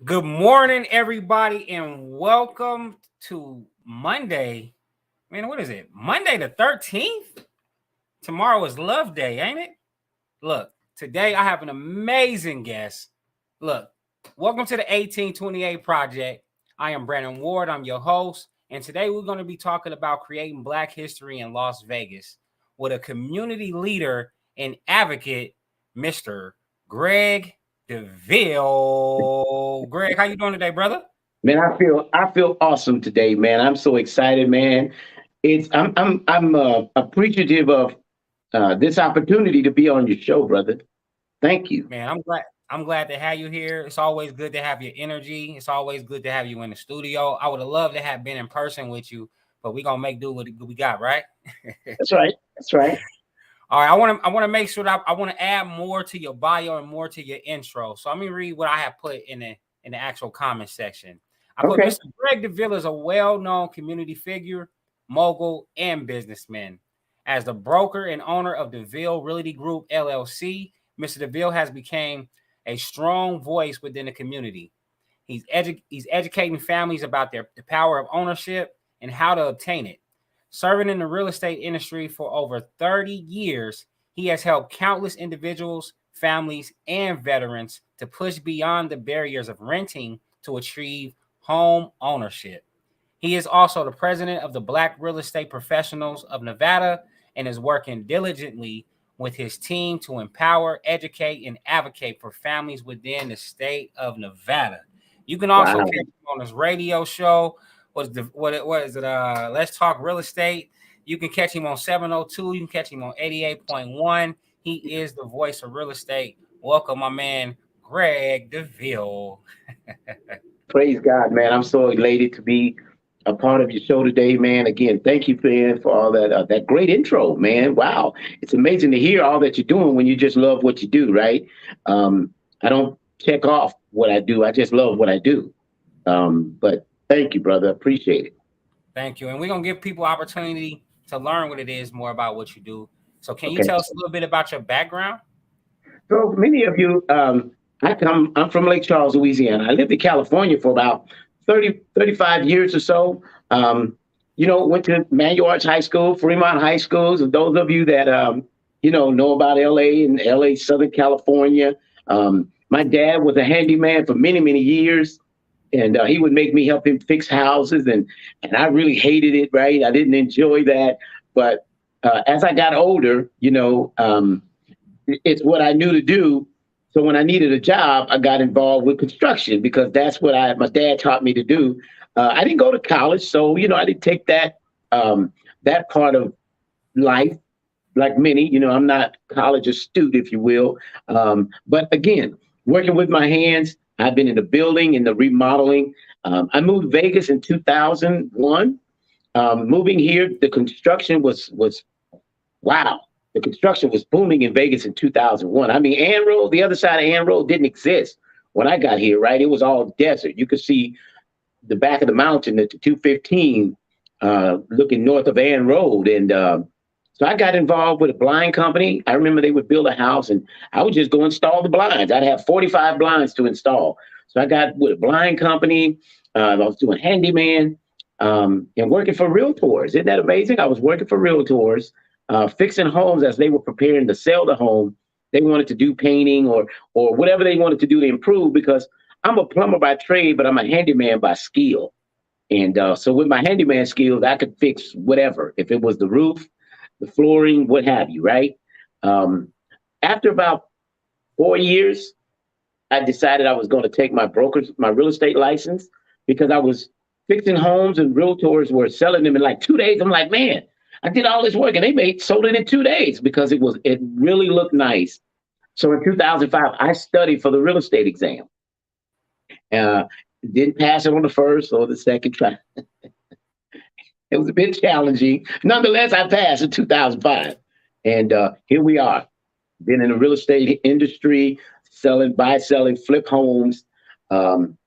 Good morning, everybody, and welcome to Monday. Man, what is it? Monday the 13th? Tomorrow is Love Day, ain't it? Look, today I have an amazing guest. Look, welcome to the 1828 Project. I am Brandon Ward. I'm your host, and today we're going to be talking about creating Black history in Las Vegas with a community leader and advocate, Mr. Greg Deville. Greg, how you doing today, brother? Man, I feel awesome today, man. I'm so excited, man. I'm appreciative of this opportunity to be on your show, brother. Thank you, man. I'm glad to have you here. It's always good to have your energy. It's always good to have you in the studio. I would have loved to have been in person with you, but we're gonna make do with what we got, right? That's right. That's right. All right, I want to make sure that I want to add more to your bio and more to your intro. So let me read what I have put in the actual comment section. I put Mr. Greg Deville is a well-known community figure, mogul, and businessman. As the broker and owner of Deville Realty Group LLC, Mr. Deville has become a strong voice within the community. He's educating families about the power of ownership and how to obtain it. Serving in the real estate industry for over 30 years, he has helped countless individuals, families, and veterans to push beyond the barriers of renting to achieve home ownership. He is also the president of the Black Real Estate Professionals of Nevada and is working diligently with his team to empower, educate, and advocate for families within the state of Nevada. You can also catch him on his radio show. What is it? Let's Talk Real Estate. You can catch him on 702. You can catch him on 88.1. He is the voice of real estate. Welcome, my man, Greg Deville. Praise God, man. I'm so elated to be a part of your show today, man. Again, thank you, man, for all that great intro, man. Wow. It's amazing to hear all that you're doing when you just love what you do, right? I don't check off what I do. I just love what I do. But thank you, brother. Appreciate it. Thank you. And we're going to give people opportunity to learn what it is more about what you do. So can you tell us a little bit about your background? So many of you, I'm from Lake Charles, Louisiana. I lived in California for about 35 years or so. Went to Manual Arts High School, Fremont High Schools. And those of you that, know about LA and LA, Southern California. My dad was a handyman for many, many years. And he would make me help him fix houses. And I really hated it, right? I didn't enjoy that. But as I got older, it's what I knew to do. So when I needed a job, I got involved with construction because that's what my dad taught me to do. I didn't go to college, so I didn't take that part of life like many. I'm not college astute, if you will. But again, working with my hands, I've been in the building, in the remodeling. I moved to Vegas in 2001. Moving here, the construction was wow. The construction was booming in Vegas in 2001. I mean, Ann Road, the other side of Ann Road didn't exist when I got here, right? It was all desert. You could see the back of the mountain at the 215 looking north of Ann Road. And so I got involved with a blind company. I remember they would build a house and I would just go install the blinds. I'd have 45 blinds to install. So I got with a blind company. I was doing handyman and working for realtors. Isn't that amazing? I was working for realtors. Fixing homes as they were preparing to sell the home. They wanted to do painting or whatever they wanted to do to improve, because I'm a plumber by trade, but I'm a handyman by skill. And so with my handyman skills, I could fix whatever, if it was the roof, the flooring, what have you, right? After about 4 years, I decided I was going to take my real estate license because I was fixing homes and realtors were selling them in like 2 days. I'm like, man, I did all this work and sold it in 2 days because it really looked nice. So in 2005, I studied for the real estate exam. Uh, didn't pass it on the first or the second try. It was a bit challenging. Nonetheless, I passed in 2005. And here we are. Been in the real estate industry, selling, flip homes. Um,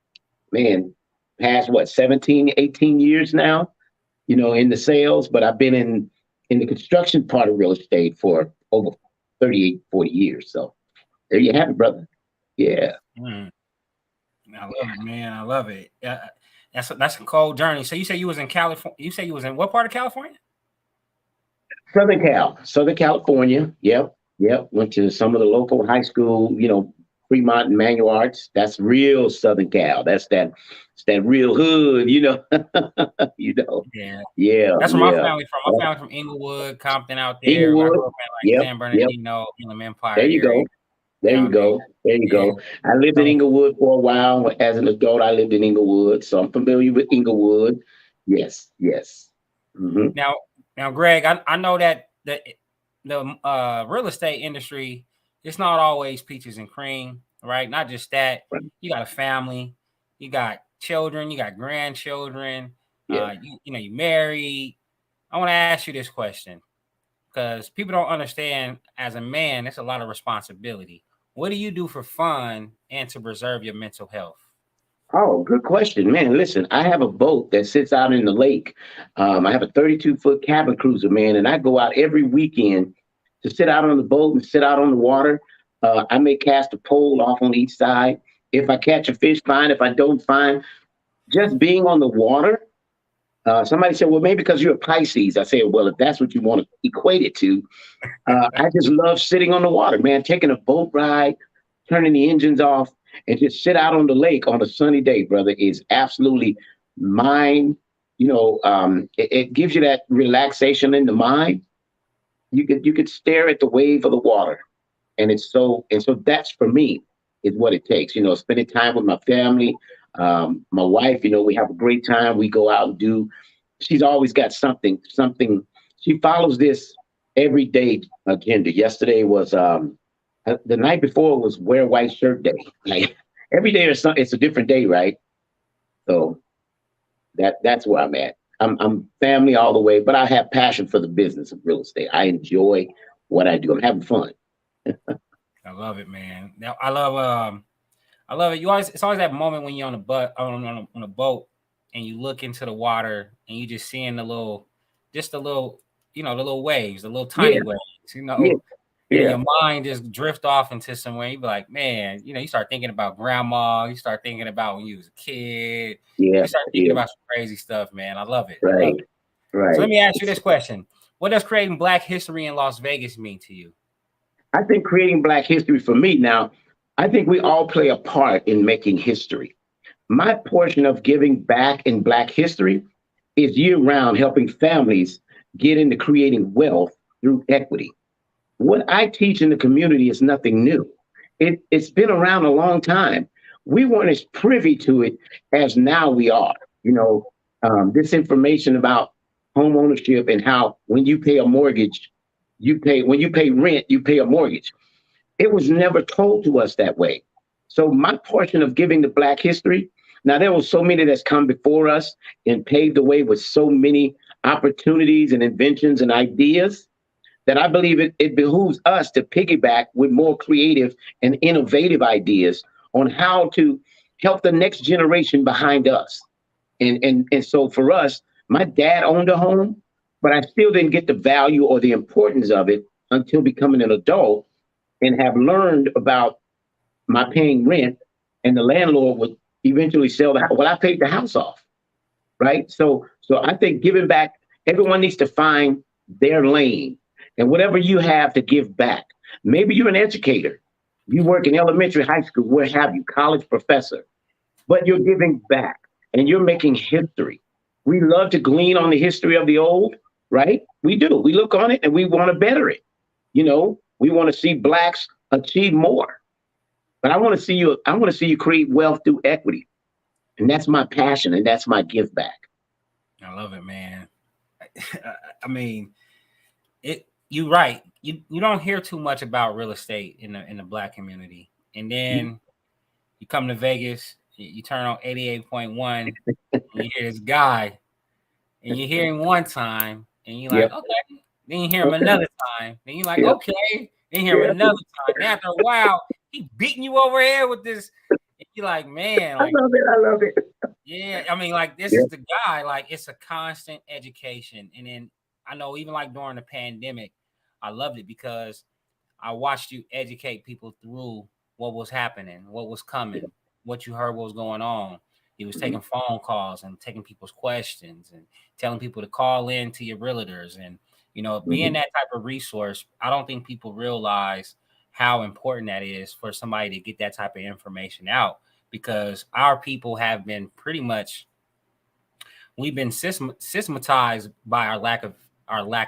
Man, past what, 17, 18 years now, in the sales, but I've been in the construction part of real estate for over 38, 40 years. So there you have it, brother. Yeah. Mm. I love it, man. I love it. That's a cold journey. So you say you was in California. You say you was in what part of California? Southern California. Yep. Yep. Went to some of the local high school, Fremont and Manual Arts. That's real Southern Cal. It's that real hood, you know. Yeah. Yeah. That's where my Yeah. family from. My family from Inglewood, Compton out there. I Inglewood. grew up in like Yep. San Yep. Bernardino, Inland Empire There you area go. There you down there. go. There you Yeah. go. I lived in So Inglewood for a while. As an adult, I lived in Inglewood, so I'm familiar with Inglewood. Yes, yes. Hmm. now, Greg, I know that the real estate industry, it's not always peaches and cream, right? Not just that. Right. You got a family, you got children, you got grandchildren, Yeah. you married. I want to ask you this question because people don't understand as a man, it's a lot of responsibility. What do you do for fun and to preserve your mental health? Oh, good question, man. Listen, I have a boat that sits out in the lake. I have a 32-foot cabin cruiser, man, and I go out every weekend to sit out on the boat and sit out on the water. I may cast a pole off on each side. If I catch a fish, fine. If I don't, fine. Just being on the water. Somebody said, well, maybe because you're a Pisces. I said, well, if that's what you want to equate it to, I just love sitting on the water, man, taking a boat ride, turning the engines off, and just sit out on the lake on a sunny day, brother, is absolutely mine. It gives you that relaxation in the mind. You could stare at the wave of the water, and so that's for me is what it takes. Spending time with my family, my wife. We have a great time. We go out and do. She's always got something. She follows this everyday agenda. Yesterday was the night before was wear white shirt day. Like every day it's a different day, right? So that's where I'm at. I'm family all the way, but I have passion for the business of real estate. I enjoy what I do. I'm having fun. I love it, man. Now I love it. It's always that moment when you're on a boat and you look into the water and you just seeing the little the little waves, the little tiny Yeah, waves, yeah, and yeah, your mind just drift off into somewhere. You be like, man, you start thinking about grandma. You start thinking about when you was a kid. yeah, You start thinking yeah. about some crazy stuff, man. I love it. I love Right, it. So let right. me ask you this question: what does creating Black history in Las Vegas mean to you? I think creating Black history for me now, I think we all play a part in making history. My portion of giving back in Black history is year round helping families get into creating wealth through equity. What I teach in the community is nothing new. It's been around a long time. We weren't as privy to it as now we are. This information about home ownership and how when you pay a mortgage, when you pay rent, you pay a mortgage. It was never told to us that way. So my portion of giving to Black history, now there were so many that's come before us and paved the way with so many opportunities and inventions and ideas that I believe it behooves us to piggyback with more creative and innovative ideas on how to help the next generation behind us. And so for us, my dad owned a home, but I still didn't get the value or the importance of it until becoming an adult and have learned about my paying rent, and the landlord would eventually sell the house. Well, I paid the house off, right? So I think giving back, everyone needs to find their lane and whatever you have to give back. Maybe you're an educator, you work in elementary, high school, where have you, college professor, but you're giving back and you're making history. We love to glean on the history of the old, right? We do. We look on it and we want to better it. We want to see Blacks achieve more. But I want to see you create wealth through equity. And that's my passion, and that's my give back. I love it, man. I mean, you're right. You don't hear too much about real estate in the Black community. And then you come to Vegas, you turn on 88.1, and you hear this guy, and you hear him one time, and you're like, Yep. okay. Then you hear him another time, then you're like, Yep. okay. Then you hear him another time. And after a while, he beating you over here with this. And you're like, man, like, I love it. I love it. yeah. I mean, like, this Yep. is the guy. Like, it's a constant education. And then I know even like during the pandemic, I loved it because I watched you educate people through what was happening, what was coming, what you heard, what was going on. He was taking phone calls and taking people's questions and telling people to call in to your realtors. And, being that type of resource, I don't think people realize how important that is for somebody to get that type of information out, because our people have been we've been systematized by our lack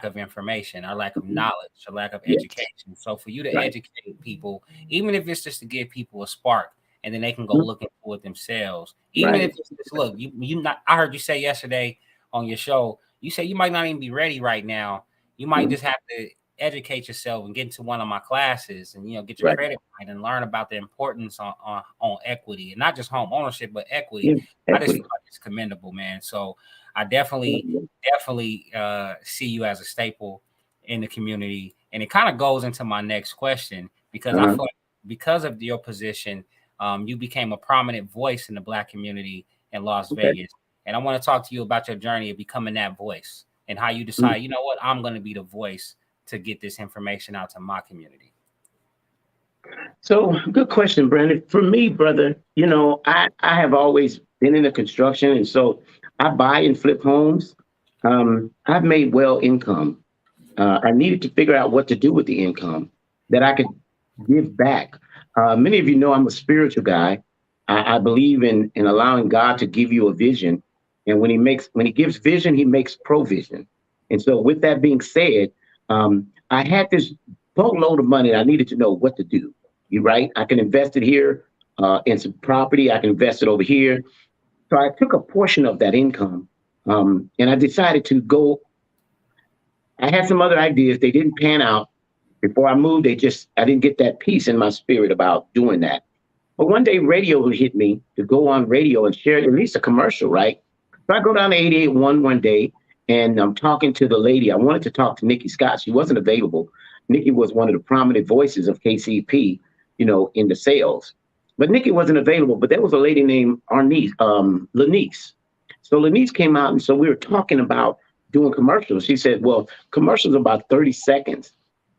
of information, our lack of knowledge, our lack of education. So for you to educate people, even if it's just to give people a spark, and then they can go look into it themselves. Even if it's just, look, you not. I heard you say yesterday on your show, you say you might not even be ready right now. You might just have to educate yourself and get into one of my classes, and get your credit right and learn about the importance on equity, and not just home ownership, but equity. I just feel like it's commendable, man. So I definitely see you as a staple in the community. And it kind of goes into my next question, because I feel like because of your position, you became a prominent voice in the Black community in Las Vegas. And I want to talk to you about your journey of becoming that voice and how you decide, you know what, I'm going to be the voice to get this information out to my community. So good question, Brandon. For me, brother, I have always been in the construction. And so I buy and flip homes. I've made well income. I needed to figure out what to do with the income that I could give back. Many of you know I'm a spiritual guy. I believe in allowing God to give you a vision. And when he gives vision, he makes provision. And so with that being said, I had this boatload of money. I needed to know what to do. You're right. I can invest it here in some property. I can invest it over here. So I took a portion of that income and I decided to go. I had some other ideas. They didn't pan out. Before I moved, I didn't get that peace in my spirit about doing that. But one day radio hit me to go on radio and share at least a commercial, right? So I go down to 88.1 one day and I'm talking to the lady. I wanted to talk to Nikki Scott. She wasn't available. Nikki was one of the prominent voices of KCP, in the sales. But Nikki wasn't available. But there was a lady named Lanice. So Lanice came out, and so we were talking about doing commercials. She said, well, commercials about 30 seconds.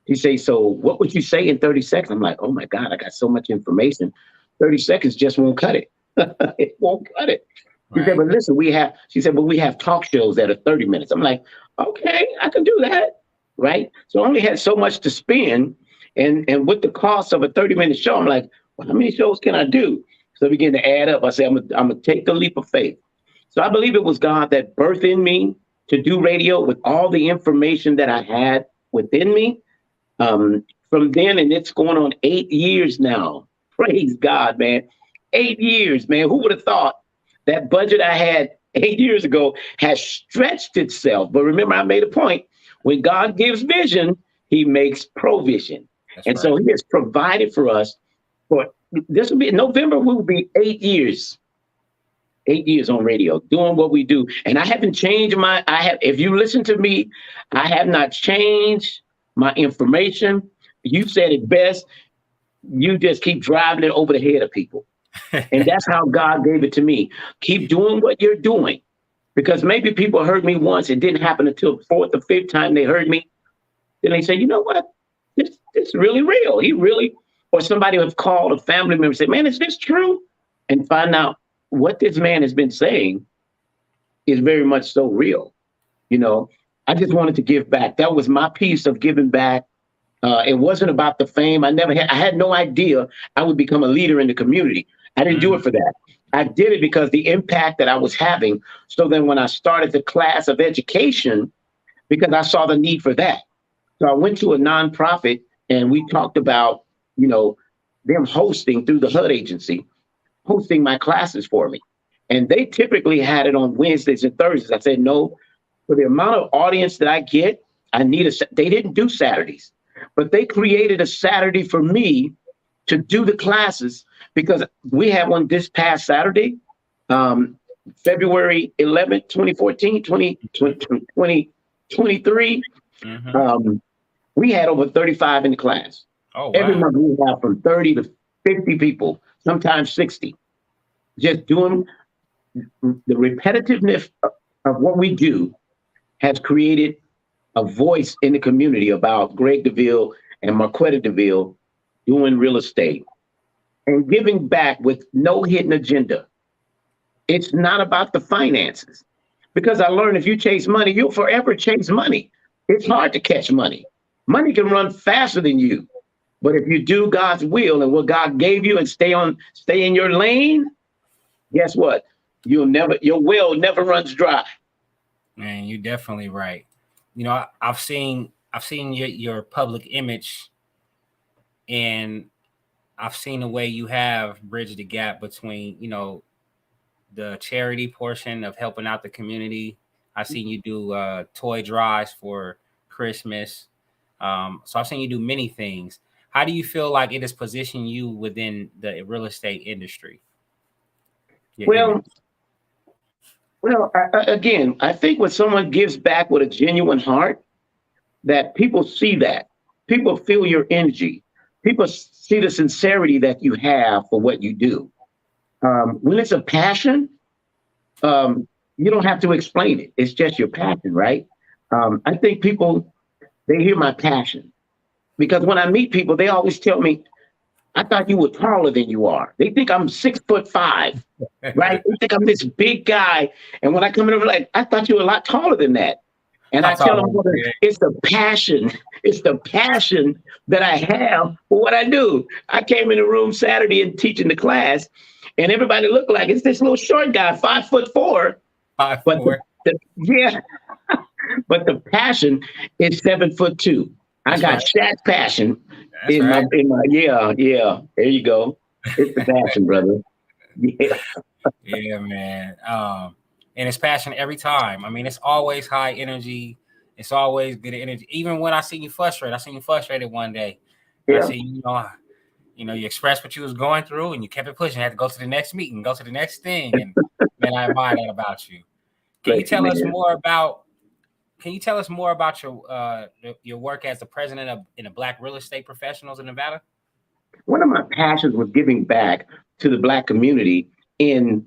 She said, so what would you say in 30 seconds? I'm like, oh my God, I got so much information. 30 seconds just won't cut it. It won't cut it. She said, but listen, we have talk shows that are 30 minutes. I'm like, okay, I can do that. Right. So I only had so much to spend. And with the cost of a 30-minute show, I'm like, well, how many shows can I do? So I began to add up. I said, I'm going to take the leap of faith. So I believe it was God that birthed in me to do radio with all the information that I had within me. From then, and it's going on 8 years now. Praise God, man. 8 years, man. Who would have thought that budget I had 8 years ago has stretched itself? But remember, I made a point. When God gives vision, he makes provision. So he has provided for us. This will be in November, will be 8 years. 8 years on radio, doing what we do. And I haven't changed if you listen to me, I have not changed my information. You said it best. You just keep driving it over the head of people. And that's how God gave it to me. Keep doing what you're doing. Because maybe people heard me once. It didn't happen until the fourth or fifth time they heard me. Then they say, you know what? This is really real. Or somebody have called a family member and say, man, is this true? And find out what this man has been saying is very much so real. I just wanted to give back. That was my piece of giving back. It wasn't about the fame. I had no idea I would become a leader in the community. I didn't do it for that. I did it because the impact that I was having. So then when I started the class of education, because I saw the need for that. So I went to a nonprofit and we talked about, them hosting through the HUD agency, hosting my classes for me. And they typically had it on Wednesdays and Thursdays. I said, no, for the amount of audience that I get, I need they didn't do Saturdays, but they created a Saturday for me to do the classes because we had one this past Saturday, February 11th, 2014, 2023. We had over 35 in the class. Oh, wow. Every month we have from 30 to 50 people, sometimes 60, just doing the repetitiveness of what we do has created a voice in the community about Greg Deville and Marquetta Deville doing real estate and giving back with no hidden agenda. It's not about the finances, because I learned if you chase money, you'll forever chase money. It's hard to catch money. Money can run faster than you. But if you do God's will and what God gave you and stay in your lane, guess what? Your well never runs dry. Man, you're definitely right. You know, I've seen your public image, and I've seen the way you have bridged the gap between, you know, the charity portion of helping out the community. I've seen you do toy drives for Christmas. So I've seen you do many things. How do you feel like it has positioned you within the real estate industry? Well, again, I think when someone gives back with a genuine heart, that people see that. People feel your energy. People see the sincerity that you have for what you do. When it's a passion, you don't have to explain it. It's just your passion, right? I think people, they hear my passion. Because when I meet people, they always tell me, I thought you were taller than you are. They think I'm 6'5", right? They think I'm this big guy. And when I come in, I'm like, I thought you were a lot taller than that. And I tell them, it's the passion. It's the passion that I have for what I do. I came in the room Saturday and teaching the class, and everybody looked like it's this little short guy, 5'4". 5'4". Yeah. But the passion is 7'2". I got Shaq's passion in my yeah. There you go. It's the passion, brother. Yeah. Yeah, man. And it's passion every time. I mean, it's always high energy. It's always good energy. Even when I see you frustrated one day. Yeah. I see you expressed what you was going through, and you kept it pushing. You had to go to the next meeting, go to the next thing, and man, I admire that about you. Can you tell us more about your work as the president of the Black Real Estate Professionals in Nevada? One of my passions was giving back to the Black community in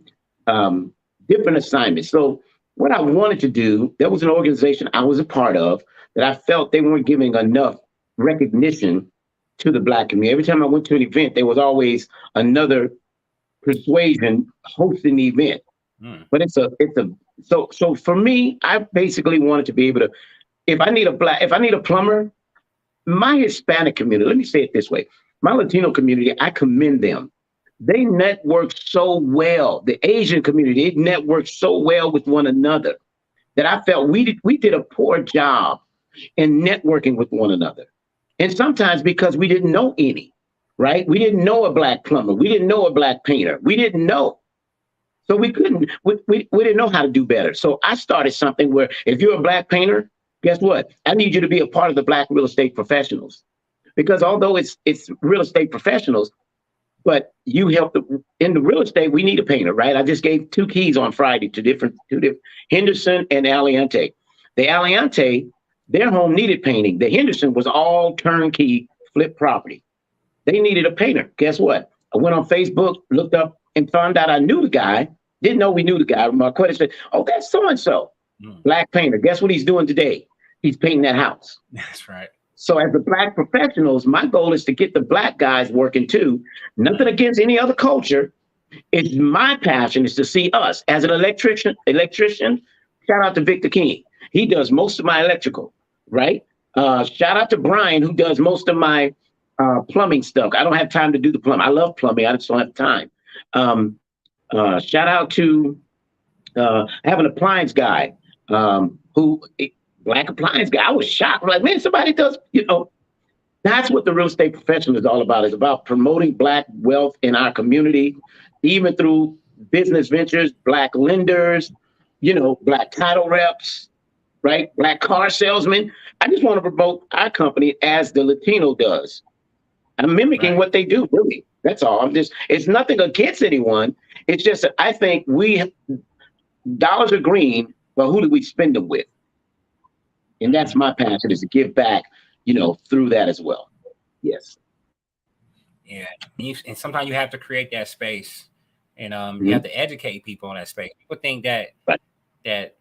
different assignments. So what I wanted to do, there was an organization I was a part of that I felt they weren't giving enough recognition to the Black community. Every time I went to an event, there was always another persuasion hosting the event. But so for me, I basically wanted to be able to, if I need a plumber, my Hispanic community, let me say it this way, my Latino community, I commend them. They network so well. The Asian community, they network so well with one another that I felt we did a poor job in networking with one another. And sometimes because we didn't know any, right? We didn't know a Black plumber. We didn't know a Black painter. We didn't know. So we didn't know how to do better. So I started something where if you're a Black painter, guess what? I need you to be a part of the Black real estate professionals. Because although it's real estate professionals, but you help in the real estate, we need a painter, right? I just gave 2 keys on Friday to different Henderson and Aliante. The Aliante, their home needed painting. The Henderson was all turnkey flip property. They needed a painter. Guess what? I went on Facebook, looked up, and found out I knew the guy. Didn't know we knew the guy. Marquetta said, "Oh, that's so-and-so, Black painter. Guess what he's doing today? He's painting that house." That's right. So as the Black professionals, my goal is to get the Black guys working too. Nothing against any other culture. It's my passion is to see us as an electrician. Shout out to Victor King. He does most of my electrical, right? Shout out to Brian, who does most of my plumbing stuff. I don't have time to do the plumbing. I love plumbing. I just don't have time. Shout out to I have an appliance guy who Black appliance guy. I was shocked. I'm like, man, somebody does, That's what the real estate professional is all about. It's about promoting Black wealth in our community, even through business ventures, Black lenders, Black title reps, right? Black car salesmen. I just want to promote our company as the Latino does. I'm mimicking what they do, really. That's all. It's nothing against anyone. It's just that I think dollars are green, but who do we spend them with? And that's my passion, is to give back, through that as well. Yes. Yeah. And sometimes you have to create that space, and you have to educate people on that space. People think that that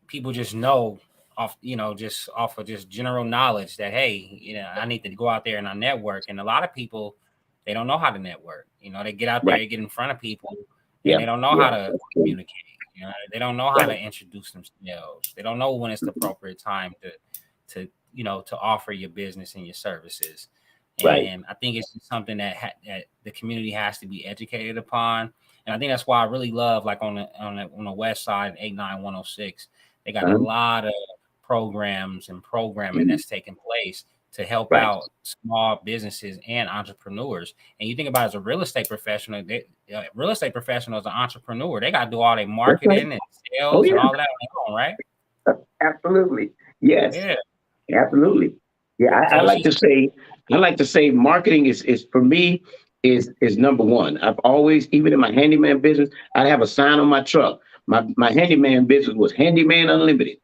people just know off, just off of just general knowledge that, hey, I need to go out there and I network. And a lot of people, they don't know how to network. They get out there, they get in front of people, and they don't know how to communicate. They don't know how to introduce themselves. They don't know when it's the appropriate time to offer your business and your services. And I think it's just something that the community has to be educated upon. And I think that's why I really love, like on the west side, 89106, they got a lot of programs and programming that's taking place to help out small businesses and entrepreneurs. And you think about it, as a real estate professional, real estate professional as an entrepreneur, they got to do all their marketing and sales and all of that on their own, right? Absolutely. Yes. Yeah. Absolutely. Yeah. I like to say marketing is for me is number one. I've always, even in my handyman business, I'd have a sign on my truck. My handyman business was Handyman Unlimited.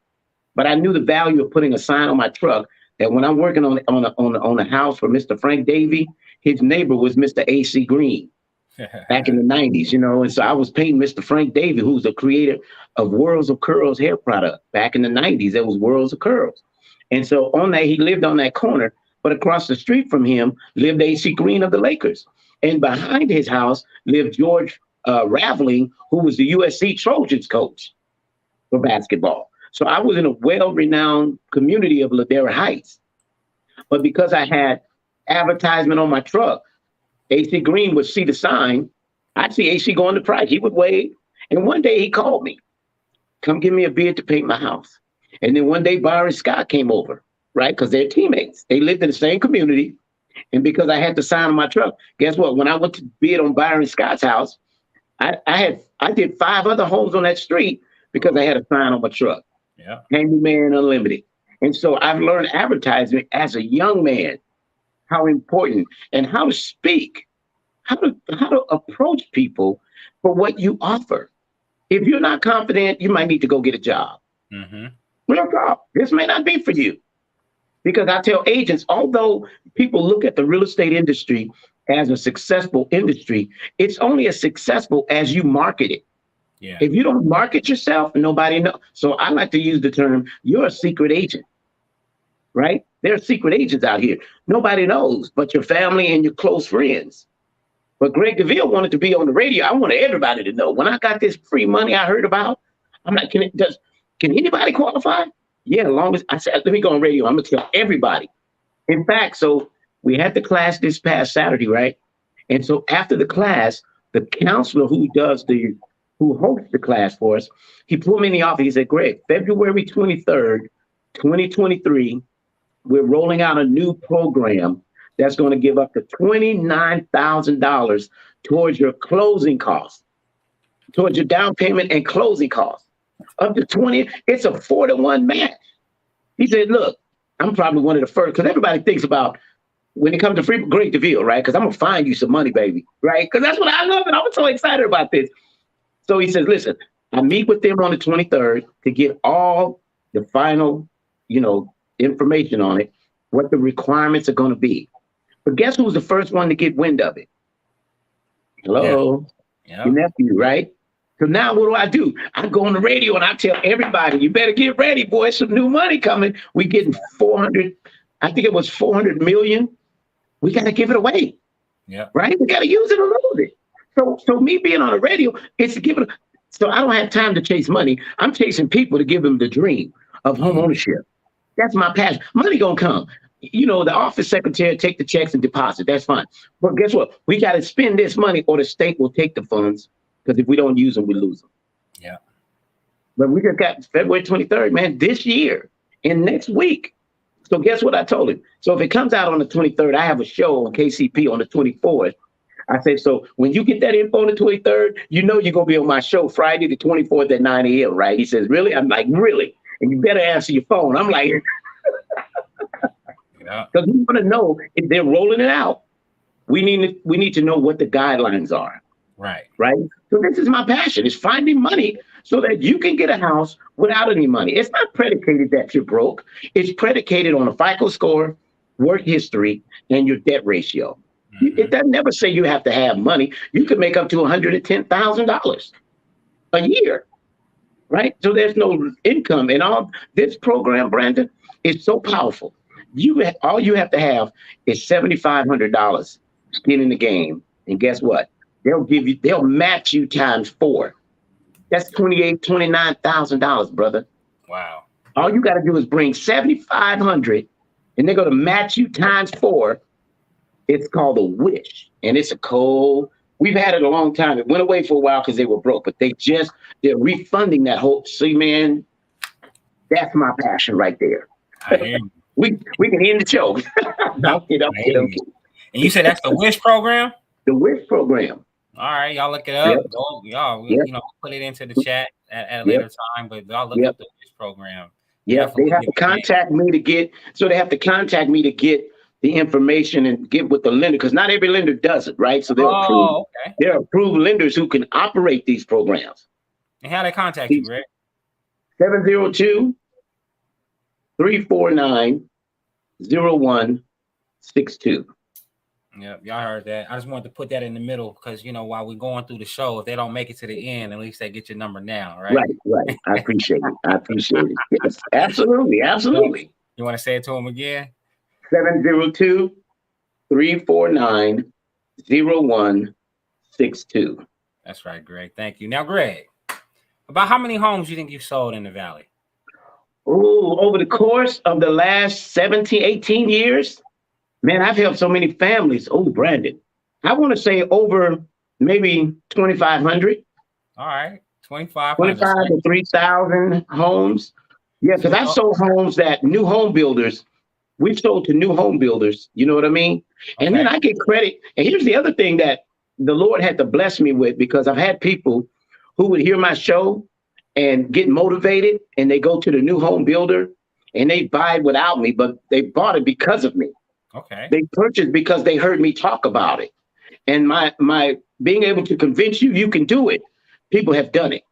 But I knew the value of putting a sign on my truck that when I'm working on a house for Mr. Frank Davey, his neighbor was Mr. A.C. Green back in the 90s, and so I was painting Mr. Frank Davey, who's the creator of Worlds of Curls hair product. Back in the 90s, there was Worlds of Curls. And so on that, he lived on that corner, but across the street from him lived A.C. Green of the Lakers. And behind his house lived George Raveling, who was the USC Trojans coach for basketball. So I was in a well-renowned community of Ladera Heights. But because I had advertisement on my truck, AC Green would see the sign. I'd see AC going to Price. He would wave. And one day he called me, come give me a bid to paint my house. And then one day Byron Scott came over, right? Because they're teammates. They lived in the same community. And because I had the sign on my truck, guess what? When I went to bid on Byron Scott's house, I did 5 other homes on that street because I had a sign on my truck. Yeah. Handyman Unlimited. And so I've learned advertising as a young man, how important, and how to speak, how to approach people for what you offer. If you're not confident, you might need to go get a job. Real talk. This may not be for you. Because I tell agents, although people look at the real estate industry as a successful industry, it's only as successful as you market it. Yeah. If you don't market yourself, nobody knows. So I like to use the term, you're a secret agent, right? There are secret agents out here. Nobody knows but your family and your close friends. But Greg Deville wanted to be on the radio. I wanted everybody to know. When I got this free money I heard about, I'm like, can anybody qualify? Yeah, as long as I said, let me go on radio. I'm going to tell everybody. In fact, so we had the class this past Saturday, right? And so after the class, the counselor who hosts the class for us, he pulled me in the office. He said, Greg, February 23rd, 2023, we're rolling out a new program that's going to give up to $29,000 towards your closing costs, towards your down payment and closing costs. Up to 20, it's a 4-to-1 match. He said, look, I'm probably one of the first, because everybody thinks about when it comes to free Greg Deville, right? Because I'm going to find you some money, baby, right? Because that's what I love, and I'm so excited about this. So he says, listen, I meet with them on the 23rd to get all the final, information on it, what the requirements are going to be. But guess who's the first one to get wind of it? Hello, your nephew, right? So now what do? I go on the radio and I tell everybody, you better get ready, boys. Some new money coming. We getting 400, I think it was 400 million. We got to give it away. Yeah. Right? We got to use it a little bit. So me being on the radio, it's to give it. So I don't have time to chase money. I'm chasing people to give them the dream of home ownership. That's my passion. Money gonna come. The office secretary take the checks and deposit. That's fine. But guess what? We got to spend this money or the state will take the funds. Because if we don't use them, we lose them. Yeah. But we just got February 23rd, man, this year and next week. So guess what I told him? So if it comes out on the 23rd, I have a show on KCP on the 24th. I said, so when you get that info on the 23rd, you know you're going to be on my show Friday the 24th at 9 a.m., right? He says, really? I'm like, really? And you better answer your phone. I'm like, because we want to know if they're rolling it out. We need to know what the guidelines are. Right. Right. So this is my passion, is finding money so that you can get a house without any money. It's not predicated that you're broke. It's predicated on a FICO score, work history, and your debt ratio. It doesn't never say you have to have money. You could make up to $110,000 a year. Right. So there's no income. And all this program, Brandon, is so powerful. All you have to have is $7,500 skin in the game. And guess what? They'll match you times 4. That's $29,000, brother. Wow. All you got to do is bring $7,500 and they're going to match you times 4. It's called a wish. And it's a code. We've had it a long time. It went away for a while because they were broke, but they're refunding that whole. See, man, that's my passion right there. I hear you. we can end the show. And you said that's the wish program? The wish program. All right, y'all look it up. Yep. Y'all, Yep. Put it into the chat at a later time. But y'all look up the wish program. Yeah, they have to contact me to get. So they have to contact me to get the information and get with the lender, because not every lender does it, right? So they're approved lenders who can operate these programs. And how they contact you, Greg? 702-349-0162. Yep, y'all heard that. I just wanted to put that in the middle because, while we're going through the show, if they don't make it to the end, at least they get your number now, right? Right. I appreciate it. Yes, absolutely. You want to say it to them again? 702-349-0162. That's right, Greg. Thank you. Now, Greg, about how many homes you think you've sold in the Valley? Oh, over the course of the last 17, 18 years, man, I've helped so many families. Oh, Brandon, I want to say over maybe 2,500. All right, 2,500. 25 to 3,000 homes. Yeah, because I sold homes that new home builders. We've sold to new home builders. You know what I mean? Okay. And then I get credit. And here's the other thing that the Lord had to bless me with, because I've had people who would hear my show and get motivated, and they go to the new home builder and they buy it without me, but they bought it because of me. Okay. They purchased because they heard me talk about it. And my being able to convince you can do it, people have done it.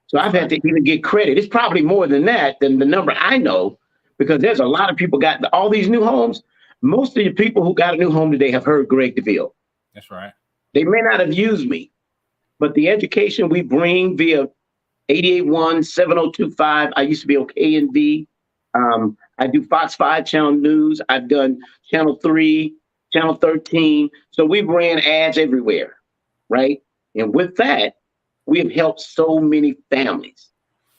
So I've had to even get credit. It's probably more than that, than the number I know, because there's a lot of people got all these new homes. Most of the people who got a new home today have heard Greg Deville. That's right. They may not have used me, but the education we bring via 881 7025. I used to be on KNV. I do Fox 5 Channel News. I've done Channel 3, Channel 13. So we ran ads everywhere, right? And with that, we have helped so many families.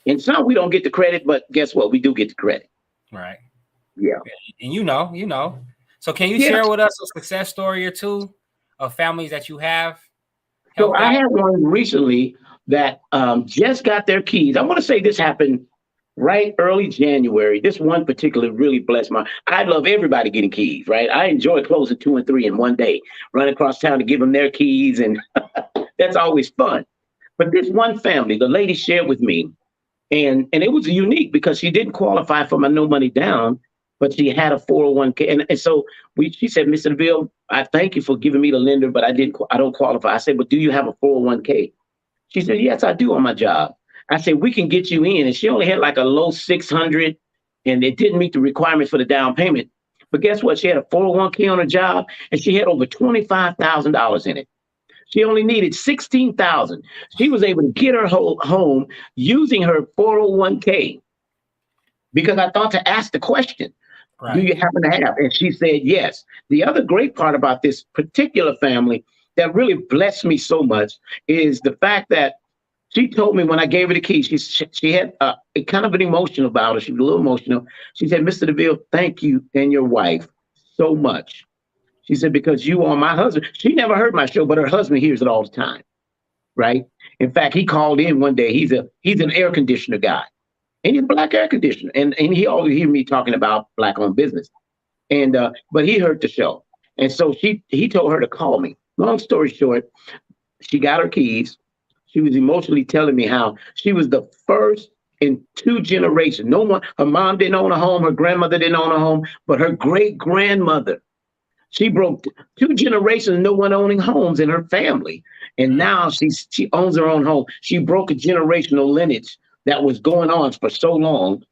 And some we don't get the credit, but guess what? We do get the credit. Right. Yeah. And you know. So can you share with us a success story or two of families that you have? So I had one recently that just got their keys. I want to say this happened right early January. This one particular really blessed I love everybody getting keys, right? I enjoy closing 2 and 3 in one day, run across town to give them their keys. And that's always fun. But this one family, the lady shared with me, and it was unique because she didn't qualify for my no money down, but she had a 401k. And so she said, Mr. Deville, I thank you for giving me the lender, but I don't qualify. I said, but do you have a 401k? She said, yes, I do on my job. I said, we can get you in. And she only had like a low 600 and it didn't meet the requirements for the down payment. But guess what? She had a 401k on her job and she had over $25,000 in it. She only needed $16,000. She was able to get her whole home using her 401k because I thought to ask the question, do you happen to have? And she said, yes. The other great part about this particular family that really blessed me so much is the fact that she told me when I gave her the keys, she had a kind of an emotion about her. She was a little emotional. She said, Mr. Deville, thank you and your wife so much. She said, because you are my husband. She never heard my show, but her husband hears it all the time, right? In fact, he called in one day. He's an air conditioner guy. and he's black air conditioner. And he always hear me talking about black owned business. And but he heard the show. And so he told her to call me. Long story short, she got her keys. She was emotionally telling me how she was the first in 2 generations. No one, her mom didn't own a home, her grandmother didn't own a home, but her great grandmother, she broke 2 generations, no one owning homes in her family. And now she owns her own home. She broke a generational lineage that was going on for so long,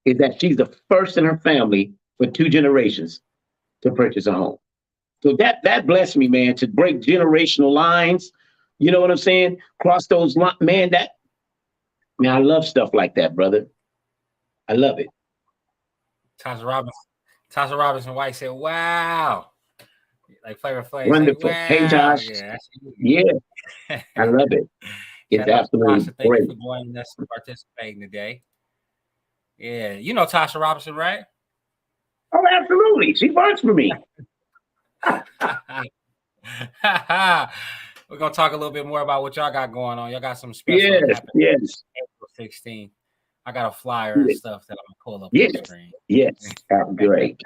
is that she's the first in her family for 2 generations to purchase a home. So that blessed me, man, to break generational lines. You know what I'm saying? Cross those lines, man. I love stuff like that, brother. I love it. Tasha Robinson White said, "Wow." Like Flavor Flav. Wonderful. Wow. Hey, Josh. Yeah. I love it. It's absolutely Tasha, thank you for joining us and participating today. Yeah. You know Tasha Robinson, right? Oh, absolutely. She works for me. We're going to talk a little bit more about what y'all got going on. Y'all got some special Yes. April 16th. I got a flyer and stuff that I'm going to pull up on the screen. Yes. Great.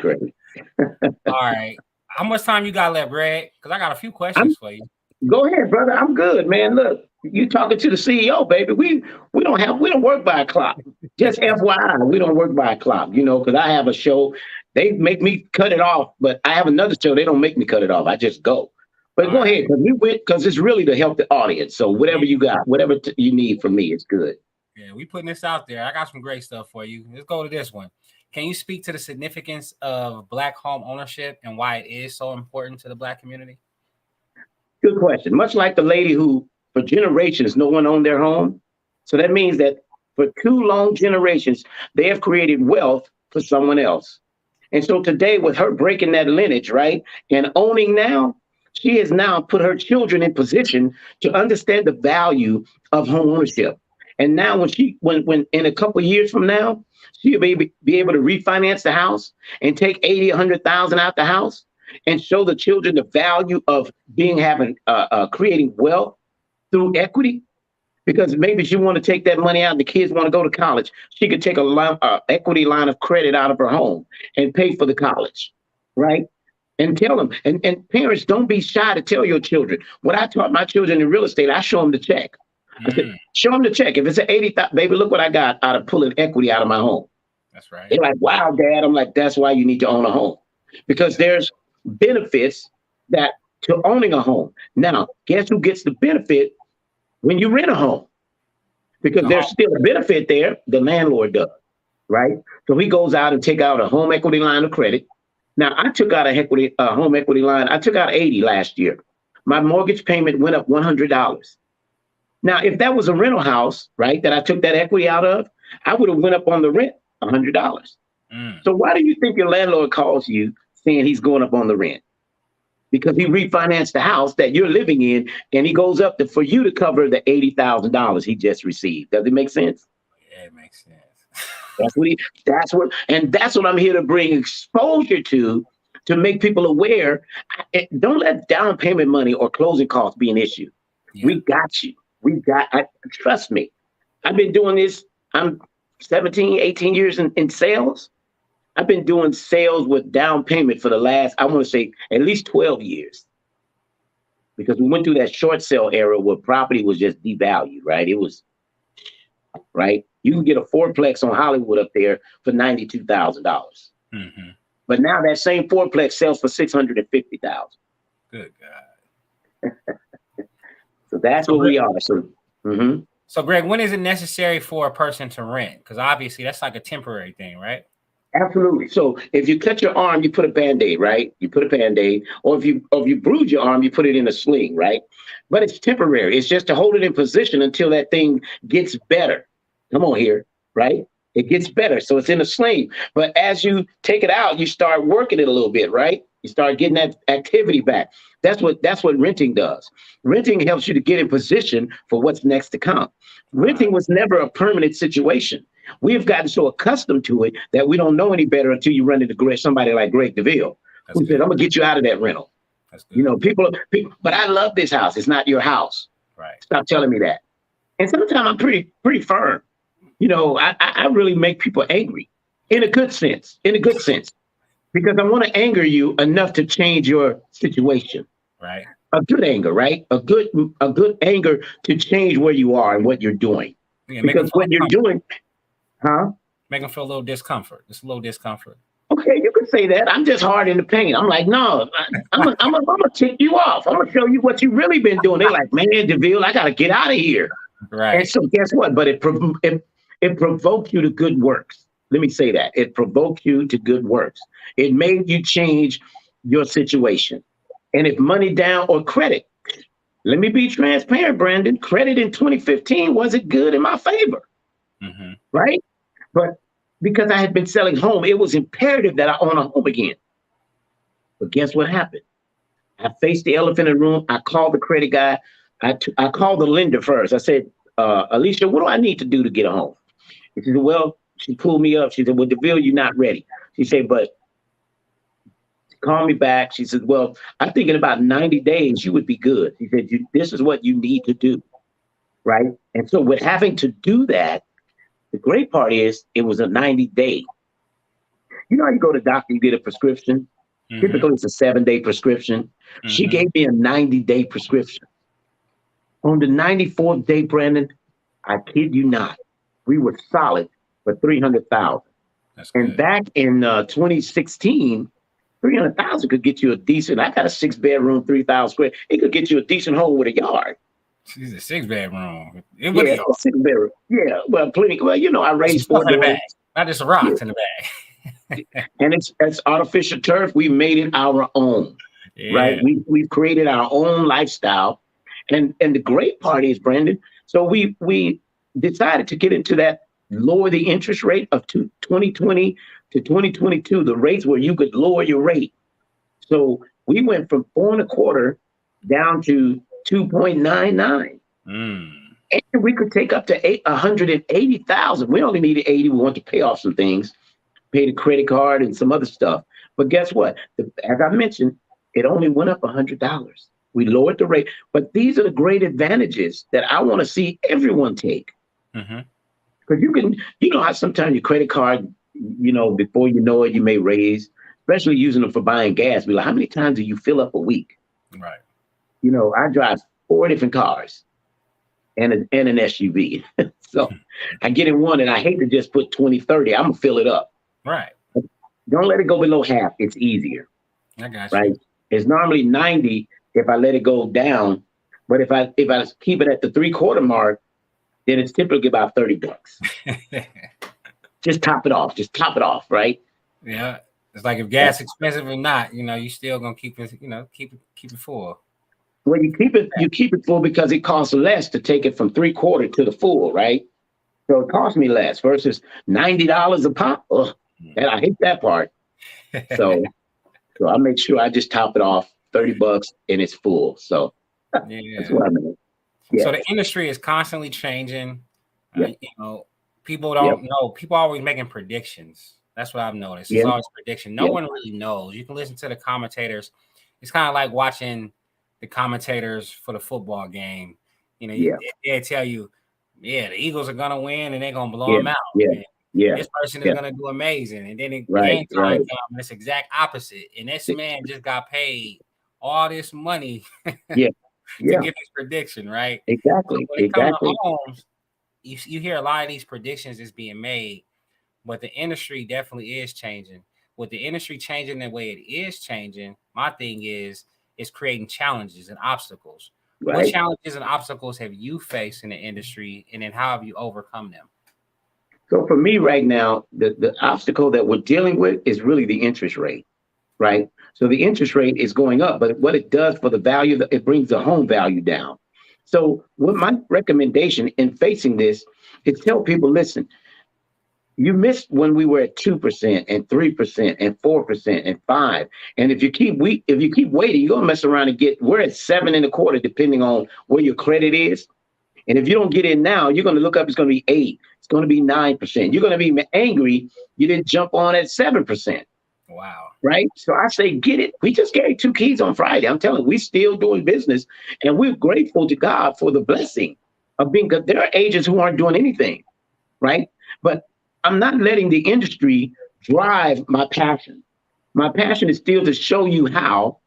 All right. How much time you got left, Greg? Because I got a few questions for you. Go ahead, brother. I'm good, man. Look, you talking to the CEO, baby. We don't work by a clock. Just FYI, we don't work by a clock, you know, because I have a show. They make me cut it off, but I have another show. They don't make me cut it off. I just go. But go ahead, because it's really to help the audience. So whatever you got, whatever you need from me, it's good. Yeah, we putting this out there. I got some great stuff for you. Let's go to this one. Can you speak to the significance of Black home ownership and why it is so important to the Black community? Good question. Much like the lady who, for generations, no one owned their home. So that means that for 2 long generations, they have created wealth for someone else. And so today, with her breaking that lineage, right, and owning now, she has now put her children in position to understand the value of home ownership. And now when in a couple of years from now, she'll be able to refinance the house and take 80, 100,000 out the house and show the children the value of creating wealth through equity. Because maybe she want to take that money out and the kids want to go to college. She could take a equity line of credit out of her home and pay for the college, right? And tell them, and parents, don't be shy to tell your children. What I taught my children in real estate, I show them the check. I said, show them the check. If it's an 80,000, baby, look what I got out of pulling equity out of my home. That's right. They're like, wow, Dad. I'm like, that's why you need to own a home. Because there's benefits to owning a home. Now, guess who gets the benefit when you rent a home? Because there's still a benefit there. The landlord does, right? So he goes out and take out a home equity line of credit. Now, I took out a home equity line. I took out 80 last year. My mortgage payment went up $100. Now, if that was a rental house, right, that I took that equity out of, I would have went up on the rent $100. So why do you think your landlord calls you saying he's going up on the rent? Because he refinanced the house that you're living in, and he goes up for you to cover the $80,000 he just received. Does it make sense? Yeah, it makes sense. That's what I'm here to bring exposure to make people aware. Don't let down payment money or closing costs be an issue. Yeah. We got you. Trust me. I've been doing this. I'm 17, 18 years in sales. I've been doing sales with down payment for the last, I want to say, at least 12 years. Because we went through that short sale era where property was just devalued, right? It was, right? You can get a fourplex on Hollywood up there for $92,000. Mm-hmm. But now that same fourplex sells for $650,000. Good God. So that's what we are. So, Greg, when is it necessary for a person to rent? Because obviously that's like a temporary thing, right? Absolutely. So if you cut your arm, you put a Band-Aid, right? You put a Band-Aid. Or if you bruise your arm, you put it in a sling, right? But it's temporary. It's just to hold it in position until that thing gets better. Come on here, right? It gets better. So it's in a sling. But as you take it out, you start working it a little bit, right? You start getting that activity back. That's what renting does. Renting helps you to get in position for what's next to come. Renting was never a permanent situation. We've gotten so accustomed to it that we don't know any better until you run into somebody like Greg Deville, who said, I'm going to get you out of that rental. You know, people, but I love this house. It's not your house. Right. Stop telling me that. And sometimes I'm pretty firm. I really make people angry in a good sense, because I want to anger you enough to change your situation. Right. A good anger, right? A good anger to change where you are and what you're doing. Yeah, make them Because feel what you're uncomfortable. doing, huh? Make them feel a little discomfort. Just a little discomfort. Okay, you can say that. I'm just hard in the paint. I'm like, no, I'm gonna tick you off. I'm gonna show you what you really been doing. They're like, man, Deville, I gotta get out of here. And Right. so, guess what? But it provoked you to good works. Let me say that it provoked you to good works. It made you change your situation. And if money down or credit, let me be transparent, Brandon. Credit in 2015 wasn't good in my favor, Mm-hmm. right? But because I had been selling home, it was imperative that I own a home again. But guess what happened? I faced the elephant in the room. I called the credit guy. I called the lender first. I said, Alicia, what do I need to do to get a home? She said, well, she pulled me up. She said, well, Deville, you're not ready. She said, but call me back. She said, well, I think in about 90 days, you would be good. She said, this is what you need to do. Right. And so with having to do that, the great part is it was a 90-day. You know how you go to the doctor, you get a prescription. Mm-hmm. Typically, it's a 7-day prescription. She Mm-hmm. gave me a 90-day prescription. On the 94th day, Brandon, I kid you not, we were solid for 300,000. That's And good. back in 2016, 300,000 could get you a decent. I got a 6-bedroom, 3,000 square. It could get you a decent home with a yard. She's a 6-bedroom. It would Yeah, be a 6-bedroom. Yeah, well, plenty. Well, I some raised stuff four in the bag, daughters. not just the Yeah, rocks in the bag. and it's artificial turf. We made it our own, right? Yeah. We've created our own lifestyle, and the great part is, Brandon. So we decided to get into that, lower the interest rate of 2020 to 2022. The rates where you could lower your rate. So we went from 4.25 down to 2.99. Mm. And we could take up to 180,000. We only needed 80. We want to pay off some things, pay the credit card and some other stuff. But guess what? As I mentioned, it only went up $100. We lowered the rate. But these are the great advantages that I want to see everyone take. Mm-hmm. Because you know how sometimes your credit card, before you know it, you may raise, especially using them for buying gas. Be like, how many times do you fill up a week? Right. I drive 4 different cars and an SUV. So I get in one and I hate to just put 20, 30. I'm going to fill it up. Right. Don't let it go below half. It's easier, I got right? you. It's normally 90 if I let it go down. But if I keep it at the 3/4 mark, then it's typically about $30. Just top it off. Just top it off, right? Yeah. It's like if gas expensive or not, you still gonna keep it, keep it full. Well, you keep it full because it costs less to take it from 3/4 to the full, right? So it costs me less versus $90 a pop. Ugh, and I hate that part. So I make sure I just top it off $30 and it's full. So that's Yeah. what I mean. Yeah. So the industry is constantly changing. Yep. People Yep. don't know. People are always making predictions. That's what I've noticed. It's Yep. always prediction. No Yep. one really knows. You can listen to the commentators. It's kind of like watching the commentators for the football game. Yeah. They tell you, yeah, the Eagles are gonna win and they're gonna blow Yeah. them out. Yeah. And Yeah. this person is Yeah. gonna do amazing. And then Right. game time Right. comes and it's exact opposite. And this man just got paid all this money Yeah. to Yeah. get this prediction, right? So Exactly. when it comes to Exactly. homes, you hear a lot of these predictions is being made, but the industry definitely is changing. With the industry changing the way it is changing, my thing is creating challenges and obstacles. What Right. challenges and obstacles have you faced in the industry, and then how have you overcome them? So for me right now, the obstacle that we're dealing with is really the interest rate, right? So the interest rate is going up, but what it does for the value, it brings the home value down. So what my recommendation in facing this is tell people, listen, you missed when we were at 2% and 3% and 4% and 5. And if you keep waiting, you're gonna mess around and we're at 7.25, depending on where your credit is. And if you don't get in now, you're gonna look up, it's gonna be 8, it's gonna be 9%. You're gonna be angry you didn't jump on at 7%. Wow. Right. So I say, get it. We just gave 2 keys on Friday. I'm telling you, we still doing business and we're grateful to God for the blessing of being, because there are agents who aren't doing anything. right? But I'm not letting the industry drive my passion. My passion is still to show you how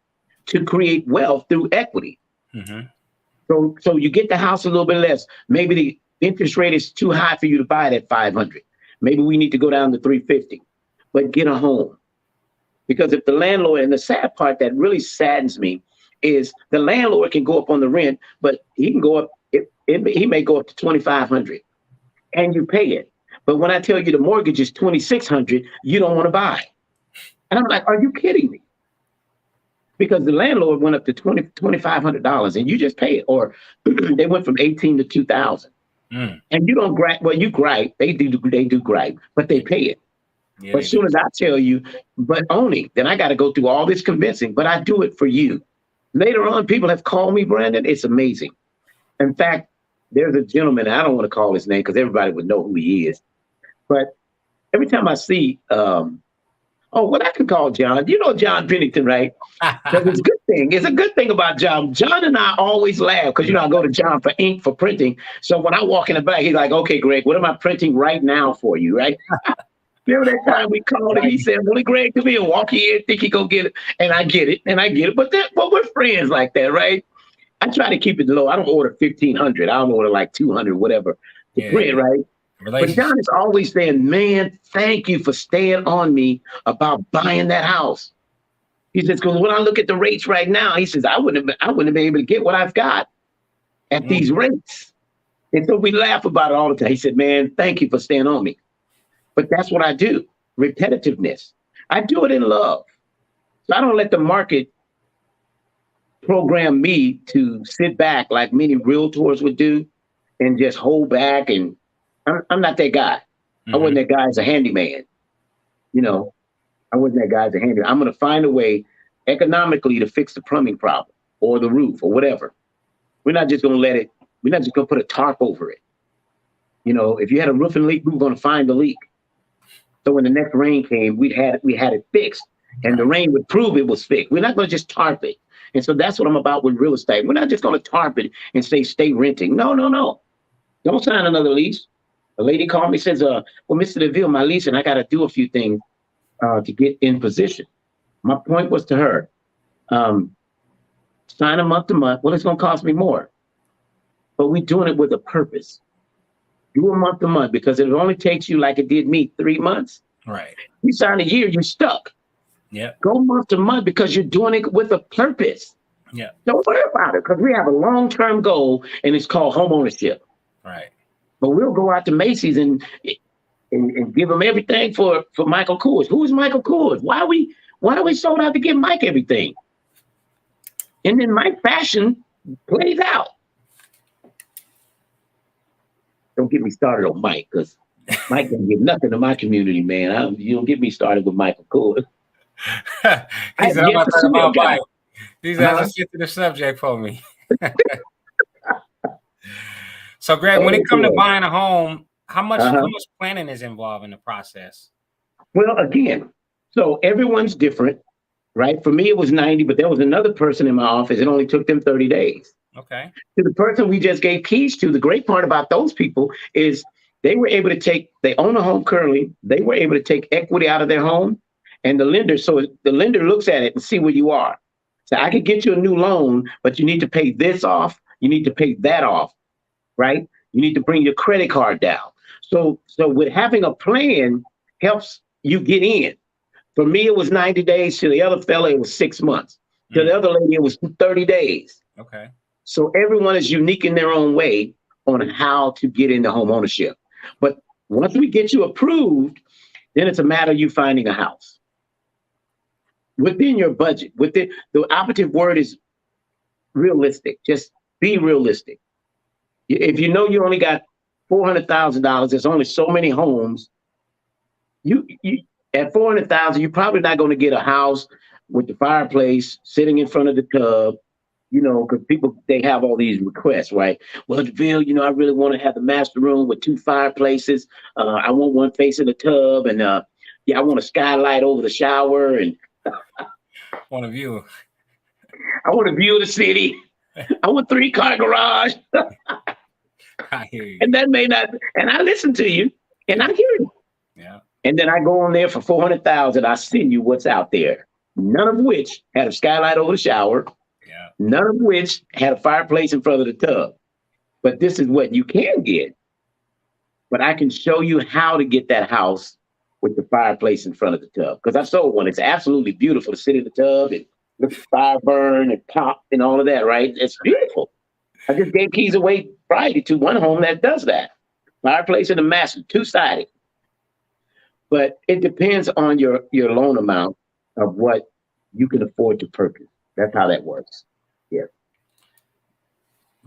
to create wealth through equity. Mm-hmm. So you get the house a little bit less. Maybe the interest rate is too high for you to buy it at 500. Maybe we need to go down to 350, but get a home. Because if the landlord, and the sad part that really saddens me is the landlord can go up on the rent, but he can go up, he may go up to 2,500 and you pay it. But when I tell you the mortgage is 2,600, you don't want to buy. And I'm like, are you kidding me? Because the landlord went up to $2,500 and you just pay it. Or they went from 18 to 2,000. And you don't gripe. Well, you gripe. They do gripe, but they pay it. Yeah, but as soon as I tell you, but only, then I got to go through all this convincing, but I do it for you. Later on, people have called me, Brandon. It's amazing. In fact, there's a gentleman, I don't want to call his name because everybody would know who he is. But every time I see, I can call John. You know John Pennington, right? Because it's a good thing. It's a good thing about John. John and I always laugh because, I go to John for ink, for printing. So when I walk in the back, he's like, okay, Greg, what am I printing right now for you, right? Remember that time we called him? He said, "Well, Greg, come here, walk here, think he go get it," and I get it, But we're friends like that, right? I try to keep it low. I don't order 1,500. I don't order like 200, whatever to print, right? But John is always saying, "Man, thank you for staying on me about buying that house." He says, "Because when I look at the rates right now," he says, I wouldn't have been able to get what I've got at these rates." And so we laugh about it all the time. He said, "Man, thank you for staying on me." But that's what I do, repetitiveness. I do it in love. So I don't let the market program me to sit back like many realtors would do and just hold back. And I'm not that guy. I wasn't that guy as a handyman. I wasn't that guy as a handyman. I'm going to find a way economically to fix the plumbing problem or the roof or whatever. We're not just going to we're not just going to put a tarp over it. If you had a roofing leak, we were going to find the leak. So when the next rain came, we had it fixed, and the rain would prove it was fixed. We're not going to just tarp it. And so that's what I'm about with real estate. We're not just going to tarp it and say stay renting. No. Don't sign another lease. A lady called me, says, well, Mr. Deville, my lease, and I got to do a few things to get in position. My point was to her, sign a month to month. Well, it's going to cost me more. But we're doing it with a purpose. Do a month to month, because it only takes you, like it did me, 3 months. Right. You sign a year, you're stuck. Yeah. Go month to month because you're doing it with a purpose. Yeah. Don't worry about it, because we have a long-term goal, and it's called homeownership. Right. But we'll go out to Macy's and give them everything for Michael Kors. Who is Michael Kors? Why are we sold out to give Mike everything? And then Mike fashion plays out. Don't get me started on Mike, because Mike didn't give nothing to my community, man. You don't get me started with Michael Kors. He's about to talk about Mike. These guys are get to the subject for me. So, Greg, when it comes to buying a home, how much planning is involved in the process? Well, again, so everyone's different, right? For me, it was 90, but there was another person in my office. It only took them 30 days. Okay. To the person we just gave keys to, the great part about those people is they were able to they own a home currently. They were able to take equity out of their home, and the lender looks at it and see where you are. So I could get you a new loan, but you need to pay this off. You need to pay that off, right? You need to bring your credit card down. So with having a plan helps you get in. For me, it was 90 days. To the other fella, it was 6 months. To the other lady, it was 30 days. Okay. So everyone is unique in their own way on how to get into home ownership. But once we get you approved, then it's a matter of you finding a house within your budget. The operative word is realistic. Just be realistic. If you know you only got $400,000, there's only so many homes. You at $400,000, you're probably not going to get a house with the fireplace sitting in front of the tub. Because people, they have all these requests, right? Well, Deville, I really want to have the master room with 2 fireplaces. I want one facing the tub, and I want a skylight over the shower, and want a view. I want a view of the city. I want 3-car garage. I hear you. And that may not, and I listen to you and I hear you. Yeah. And then I go on there for 400,000. I send you what's out there. None of which had a skylight over the shower. Yeah. None of which had a fireplace in front of the tub. But this is what you can get. But I can show you how to get that house with the fireplace in front of the tub. Because I sold one. It's absolutely beautiful to sit in the tub and look at the fire burn and pop and all of that, right? It's beautiful. I just gave keys away Friday to one home that does that. Fireplace and a master, two-sided. But it depends on your loan amount of what you can afford to purchase. That's how that works. Yeah.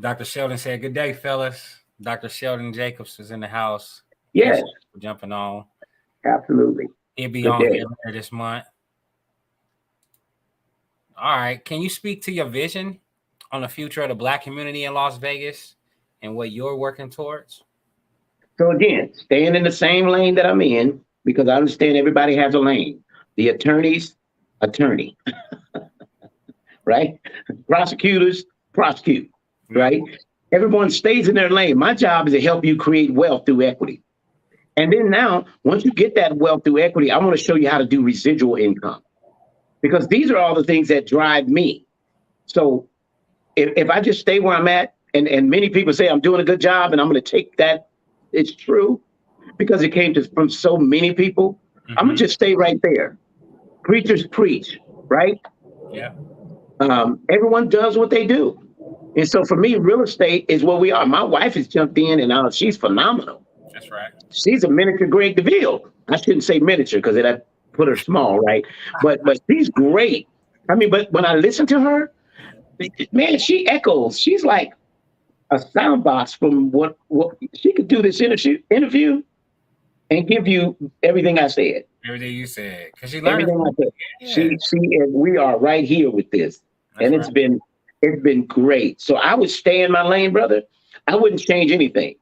Dr. Sheldon said, "Good day, fellas." Dr. Sheldon Jacobs is in the house. Yes. For jumping on. Absolutely. He'll be Good on day. here this month. All right. Can you speak to your vision on the future of the Black community in Las Vegas and what you're working towards? So again, staying in the same lane that I'm in, because I understand everybody has a lane. The attorneys, attorney, right? Prosecutors, prosecute, right? Everyone stays in their lane. My job is to help you create wealth through equity. And then now, once you get that wealth through equity, I want to show you how to do residual income, because these are all the things that drive me. So if I just stay where I'm at, and many people say I'm doing a good job and I'm going to take that, it's true, because it came from so many people. I'm going to just stay right there. Preachers preach, right? Yeah. Everyone does what they do. And so for me, real estate is what we are. My wife has jumped in and she's phenomenal. That's right. She's a miniature Greg Deville. I shouldn't say miniature because it put her small, right? But she's great. I mean, but when I listen to her, man, she echoes. She's like a sound box from what she could do this interview and give you everything I said. Everything you said. Because she learned everything I said. Yeah. She and we are right here with this. That's and right. it's been great. So I would stay in my lane, brother. I wouldn't change anything.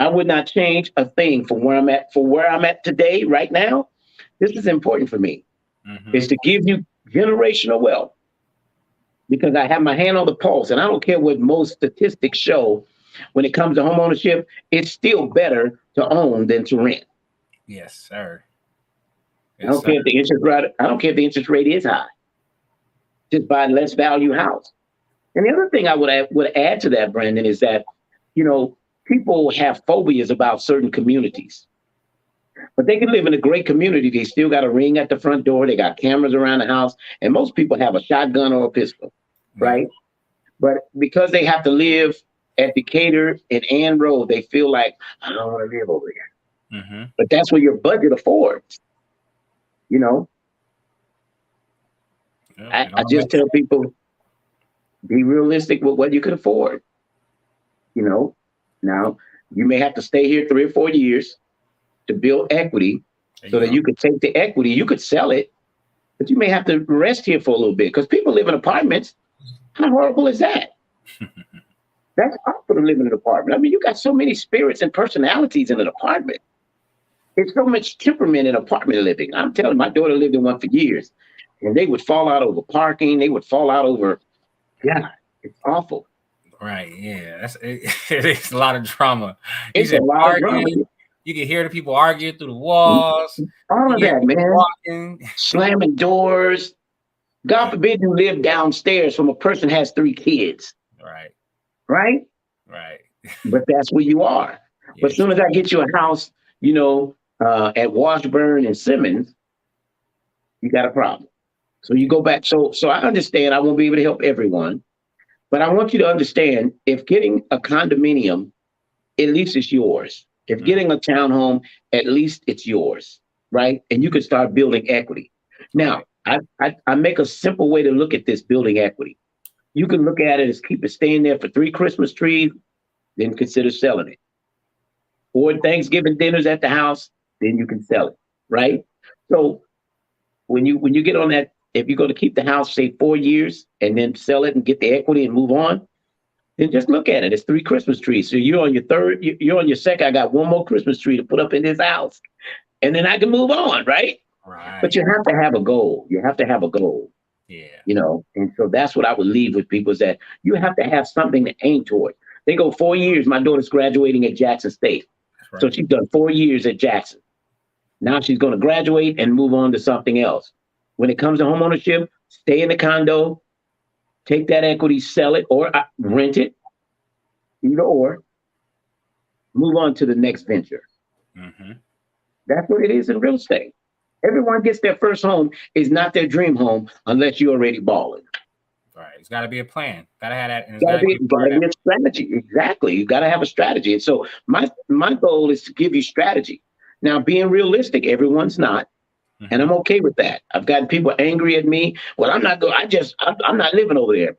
I would not change a thing from where I'm at. For where I'm at today, right now, this is important for me. Is to give you generational wealth, because I have my hand on the pulse, and I don't care what most statistics show. When it comes to home ownership, it's still better to own than to rent. Yes, sir. I don't care if the interest rate. I don't care if the interest rate is high. Just buy a less value house. And the other thing I would add to that, Brandon, is that people have phobias about certain communities, but they can live in a great community. They still got a ring at the front door. They got cameras around the house, and most people have a shotgun or a pistol, right? But because they have to live at Decatur and Ann Road, they feel like, I don't want to live over here. But that's what your budget affords. I just tell people, be realistic with what you can afford. Now you may have to stay here 3 or 4 years to build equity so that you could take the equity. You could sell it, but you may have to rest here for a little bit, because people live in apartments. How horrible is that? That's awful to live in an apartment. I mean, you got so many spirits and personalities in an apartment. There's so much temperament in apartment living. I'm telling you, my daughter lived in one for years, and they would fall out over parking. They would fall out over, it's awful. Right, yeah. It's a lot of drama. It's a lot of drama. You can hear the people arguing through the walls. All of that, man. Walking. Slamming doors. God forbid you live downstairs from a person has 3 kids. Right? But that's where you are. But as soon as I get you a house, at Washburn and Simmons, you got a problem. So you go back. So I understand I won't be able to help everyone, but I want you to understand, if getting a condominium, at least it's yours. If getting a townhome, at least it's yours, right? And you can start building equity. Now, I make a simple way to look at this building equity. You can look at it as keep it staying there for 3 Christmas trees, then consider selling it. 4 Thanksgiving dinners at the house, then you can sell it, right? So when you get on that, if you're going to keep the house, say 4 years, and then sell it and get the equity and move on, then just look at it. It's 3 Christmas trees. So you're on your third, you're on your second. I got 1 more Christmas tree to put up in this house, and then I can move on, right? But you have to have a goal. You have to have a goal. Yeah. And so that's what I would leave with people, is that you have to have something to aim toward. They go 4 years. My daughter's graduating at Jackson State. Right. So she's done 4 years at Jackson. Now she's going to graduate and move on to something else. When it comes to homeownership, stay in the condo, take that equity, sell it, or rent it, either or, move on to the next venture. Mm-hmm. That's what it is in real estate. Everyone gets their first home is not their dream home unless you're already balling. Right. It's got to be a plan. Got to have that. And It's got to be a strategy. Exactly. You got to have a strategy. And so my goal is to give you strategy. Now, being realistic, everyone's not. Mm-hmm. And I'm okay with that. I've gotten people angry at me. Well, I'm not going. I'm not living over there.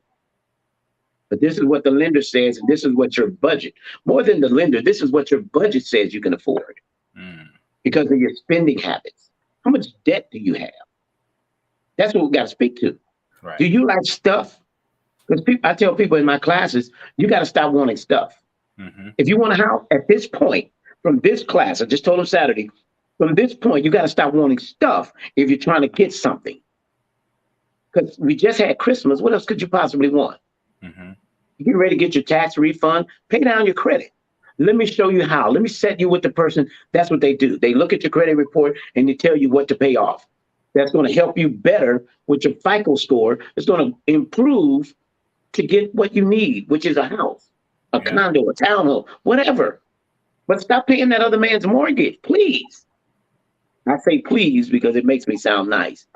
But this is what the lender says, and this is what your budget. More than the lender, this is what your budget says you can afford because of your spending habits. How much debt do you have? That's what we got to speak to. Right. Do you like stuff? Because I tell people in my classes, you got to stop wanting stuff. Mm-hmm. If you want a house at this point, from this class, I just told them Saturday, from this point, you got to stop wanting stuff if you're trying to get something. Because we just had Christmas. What else could you possibly want? Mm-hmm. You get ready to get your tax refund, pay down your credit. Let me show you how. Let me set you with the person. That's what they do. They look at your credit report and they tell you what to pay off. That's going to help you better with your FICO score. It's going to improve to get what you need, which is a house, a condo, a townhome, whatever. But stop paying that other man's mortgage, please. I say please because it makes me sound nice.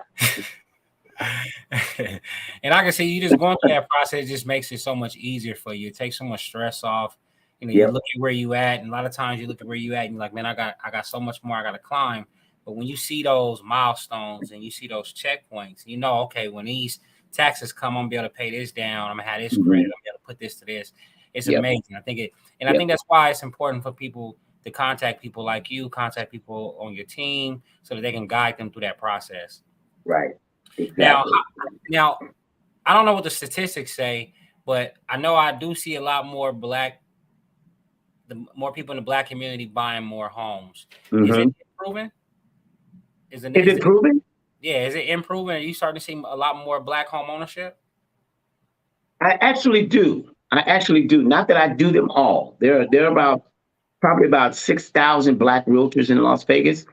And I can see you just going through that process just makes it so much easier for you. It takes so much stress off. You know, you look at where you at, and a lot of times you look at where you at and you're like, man, I got so much more I got to climb. But when you see those milestones and you see those checkpoints, you know, okay, when these taxes come, I'm gonna be able to pay this down. I'm gonna have this credit. I'm gonna be able to put this to this. It's amazing. I think I think that's why it's important for people to contact people like you, contact people on your team so that they can guide them through that process. Right. Exactly. Now, I don't know what the statistics say, but I know I do see a lot more more people in the Black community buying more homes. Mm-hmm. Is it improving? Is it improving? Yeah, is it improving? Are you starting to see a lot more Black home ownership? I actually do. Not that I do them all. There are probably about 6,000 Black realtors in Las Vegas.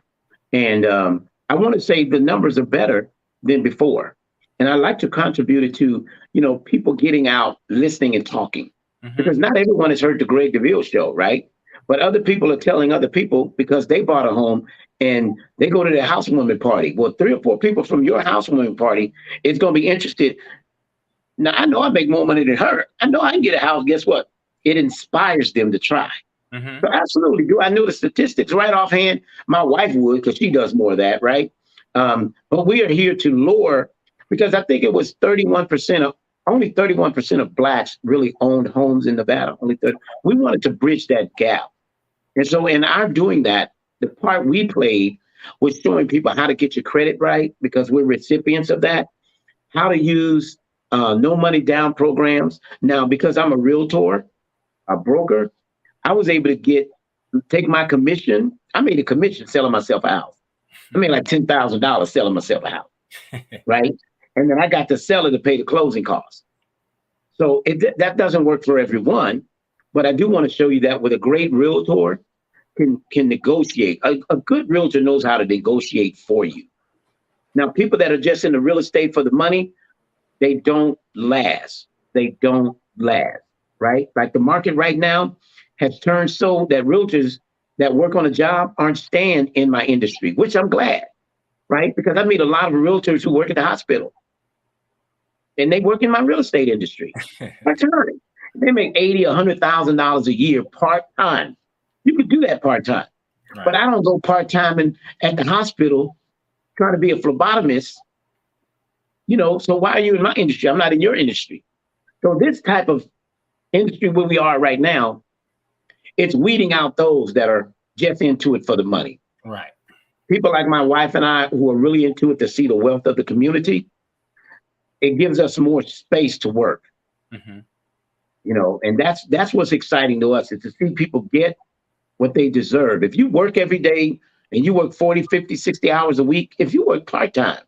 And I want to say the numbers are better than before. And I like to contribute it to, people getting out, listening and talking. Mm-hmm. Because not everyone has heard the Greg Deville show, right? But other people are telling other people because they bought a home and they go to their housewarming party. Well, 3 or 4 people from your housewarming party is going to be interested. Now, I know I make more money than her. I know I can get a house. Guess what? It inspires them to try. Mm-hmm. So absolutely. Do I know the statistics right offhand? My wife would, because she does more of that, right? But we are here to lower, because I think it was only 31% of Blacks really owned homes in Nevada. Only 30. We wanted to bridge that gap. And so in our doing that, the part we played was showing people how to get your credit right, because we're recipients of that, how to use no money down programs. Now, because I'm a realtor, a broker, I was able to take my commission. I made a commission selling myself a house. I made like $10,000 selling myself a house, right? And then I got the seller to pay the closing costs. So that doesn't work for everyone, but I do want to show you that with a great realtor can negotiate. A good realtor knows how to negotiate for you. Now, people that are just in the real estate for the money, they don't last. They don't last, right? Like the market right now has turned so that realtors that work on a job aren't staying in my industry, which I'm glad, right? Because I meet a lot of realtors who work at the hospital and they work in my real estate industry. Part-time. They make $80,000, $100,000 a year part-time. You could do that part-time, right. But I don't go part-time at the hospital trying to be a phlebotomist. So why are you in my industry? I'm not in your industry. So this type of industry where we are right now, it's weeding out those that are just into it for the money. Right. People like my wife and I who are really into it to see the wealth of the community, it gives us more space to work. Mm-hmm. And that's what's exciting to us, is to see people get what they deserve. If you work every day and you work 40, 50, 60 hours a week, if you work part-time,